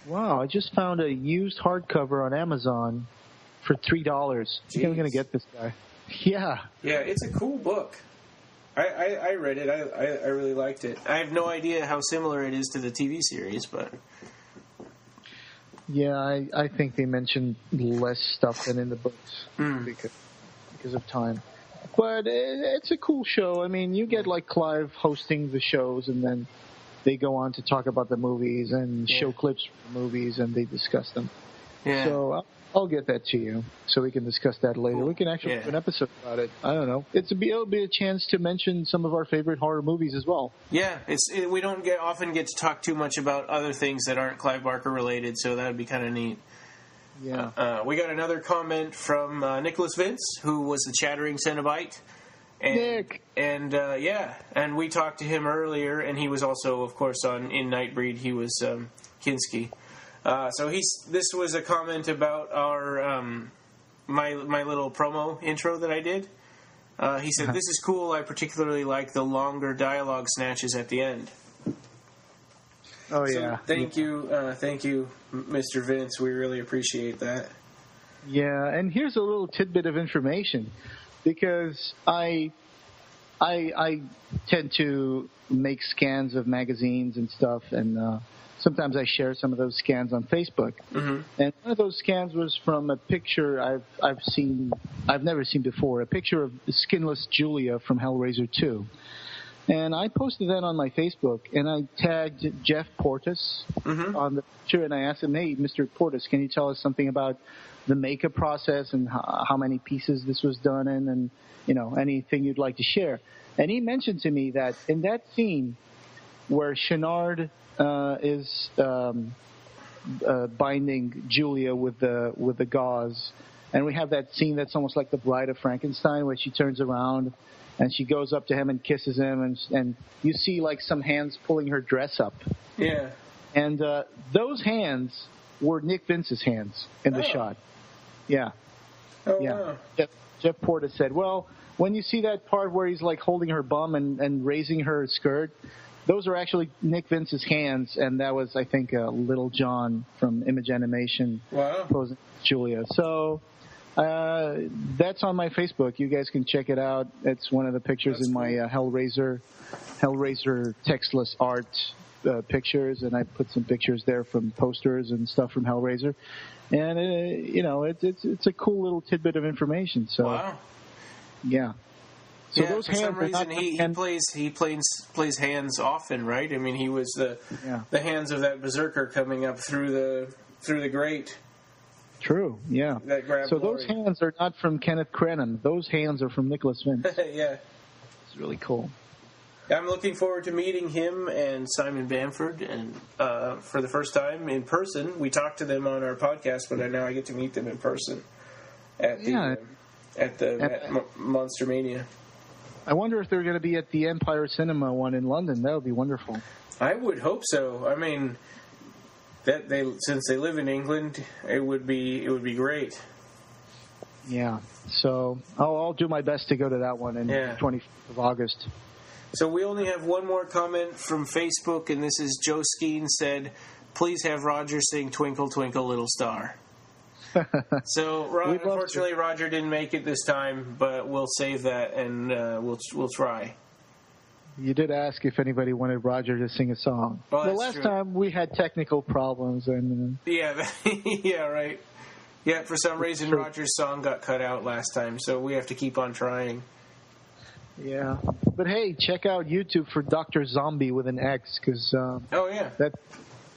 Wow, I just found a used hardcover on Amazon for $3. You're going to get this guy. Yeah. Yeah, it's a cool book. I read it. I really liked it. I have no idea how similar it is to the TV series, but... Yeah, I think they mentioned less stuff than in the books because of time. But it's a cool show. I mean, you get like Clive hosting the shows, and then they go on to talk about the movies and show clips from the movies, and they discuss them. Yeah. So I'll get that to you so we can discuss that later. Cool. We can actually do an episode about it. I don't know. It'll be a chance to mention some of our favorite horror movies as well. Yeah, we don't often get to talk too much about other things that aren't Clive Barker related, so that would be kind of neat. Yeah. We got another comment from Nicholas Vince, who was the Chattering Cenobite. And, Nick. And we talked to him earlier, and he was also, of course, in Nightbreed. He was Kinski. So this was a comment about our my little promo intro that I did. He said, "This is cool. I particularly like the longer dialogue snatches at the end." Oh so yeah. Thank you, Mr. Vince. We really appreciate that. Yeah, and here's a little tidbit of information, because I tend to make scans of magazines and stuff, and sometimes I share some of those scans on Facebook. Mm-hmm. And one of those scans was from a picture I've never seen before, a picture of Skinless Julia from Hellraiser 2. And I posted that on my Facebook, and I tagged Jeff Portis on the picture, and I asked him, "Hey, Mr. Portis, can you tell us something about the makeup process and how many pieces this was done in, and anything you'd like to share?" And he mentioned to me that in that scene where Chenard is binding Julia with the gauze, and we have that scene that's almost like the Bride of Frankenstein, where she turns around and she goes up to him and kisses him, and you see like some hands pulling her dress up. Yeah. And those hands were Nick Vince's hands in the shot. Yeah. Oh, yeah. wow. Jeff Portis said, well, when you see that part where he's like holding her bum and raising her skirt, those are actually Nick Vince's hands, and that was, I think, Little John from Image Animation posing Julia. So that's on my Facebook. You guys can check it out. It's one of the pictures in my Hellraiser textless art pictures, and I put some pictures there from posters and stuff from Hellraiser. And it's a cool little tidbit of information. So yeah. So those for hands some reason he plays hands often, right? I mean, he was the hands of that berserker coming up through the grate. True, yeah. That grabbed so Lori. Those hands are not from Kenneth Crennan. Those hands are from Nicholas Vince. Yeah. It's really cool. I'm looking forward to meeting him and Simon Bamford, and for the first time in person. We talked to them on our podcast, but now I get to meet them in person at Monster Mania. I wonder if they're going to be at the Empire Cinema one in London. That would be wonderful. I would hope so. I mean, since they live in England, it would be great. Yeah. So I'll do my best to go to that one in the 25th of August. So we only have one more comment from Facebook, and this is Joe Skeen said, "Please have Roger sing Twinkle Twinkle Little Star." So unfortunately, Roger didn't make it this time, but we'll save that, and we'll try. You did ask if anybody wanted Roger to sing a song. Well, the last time we had technical problems, and yeah, right. Yeah, for some reason Roger's song got cut out last time, so we have to keep on trying. Yeah, but hey, check out YouTube for Dr. Zombie with an X, because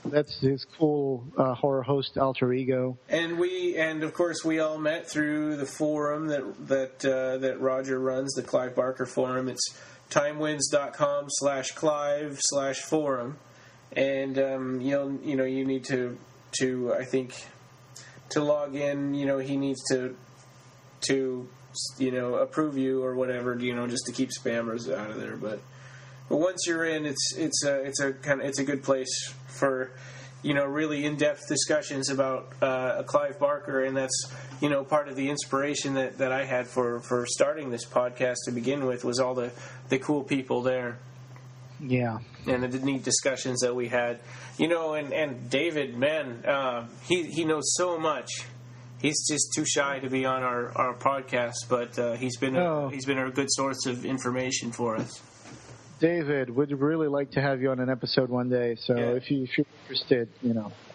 that's his cool horror host alter ego. And of course we all met through the forum that Roger runs, the Clive Barker forum. It's timewinds.com/Clive/forum, and you need to I think to log in. He needs to approve you or whatever, just to keep spammers out of there. But once you're in, it's a good place for really in-depth discussions about Clive Barker, and that's part of the inspiration that I had for starting this podcast to begin with, was all the cool people there. Yeah. And the neat discussions that we had. And David, man, he knows so much. He's just too shy to be on our podcast, but he's been a good source of information for us. David, would really like to have you on an episode one day. So if you're interested,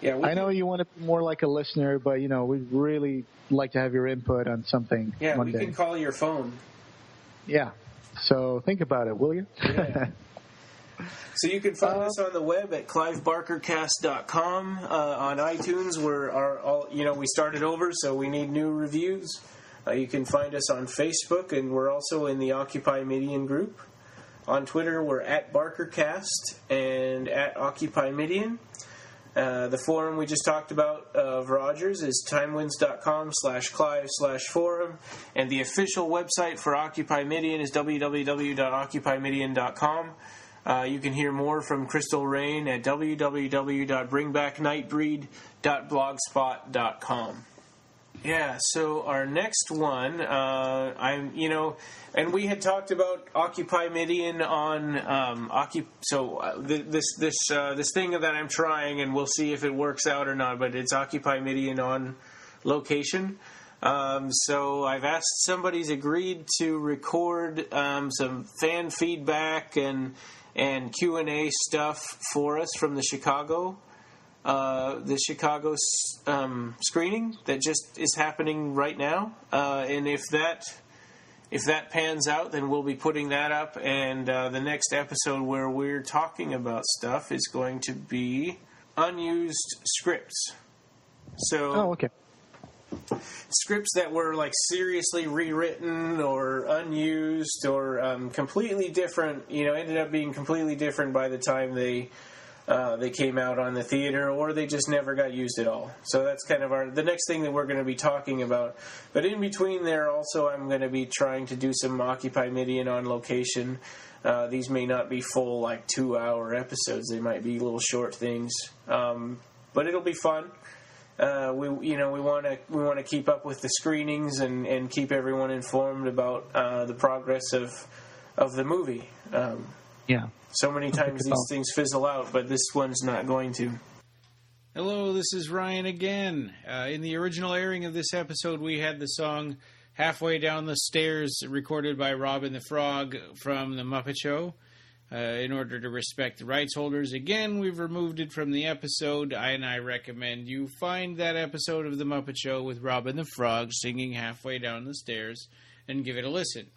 I know you want to be more like a listener, but we'd really like to have your input on something. Yeah, one we day. can call your phone. Yeah. So think about it, will you? Yeah. So you can find us on the web at clivebarkercast.com. On iTunes, we started over, so we need new reviews. You can find us on Facebook, and we're also in the Occupy Midian group. On Twitter, we're at BarkerCast and at Occupy Midian. The forum we just talked about of Rogers is timewinds.com/Clive/forum. And the official website for Occupy Midian is www.occupymidian.com. You can hear more from Crystal Rain at www.bringbacknightbreed.blogspot.com. Yeah, so our next one, and we had talked about Occupy Midian on this thing that I'm trying, and we'll see if it works out or not. But it's Occupy Midian on location. So I've asked somebody's agreed to record some fan feedback and Q&A stuff for us from the Chicago screening that just is happening right now, and if that pans out, then we'll be putting that up. And the next episode where we're talking about stuff is going to be unused scripts. So, okay. Scripts that were like seriously rewritten or unused or completely different. Ended up being completely different by the time they came out on the theater, or they just never got used at all. So that's kind of the next thing that we're going to be talking about. But in between there, also, I'm going to be trying to do some Occupy Midian on location. These may not be full 2-hour episodes. They might be little short things, but it'll be fun. We want to keep up with the screenings and keep everyone informed about the progress of the movie. So many times these things fizzle out, but this one's not going to. Hello, this is Ryan again. In the original airing of this episode, we had the song Halfway Down the Stairs recorded by Robin the Frog from The Muppet Show. In order to respect the rights holders, again, we've removed it from the episode, and I recommend you find that episode of The Muppet Show with Robin the Frog singing Halfway Down the Stairs and give it a listen.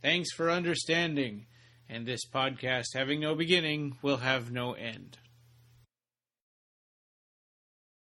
Thanks for understanding. And this podcast, having no beginning, will have no end.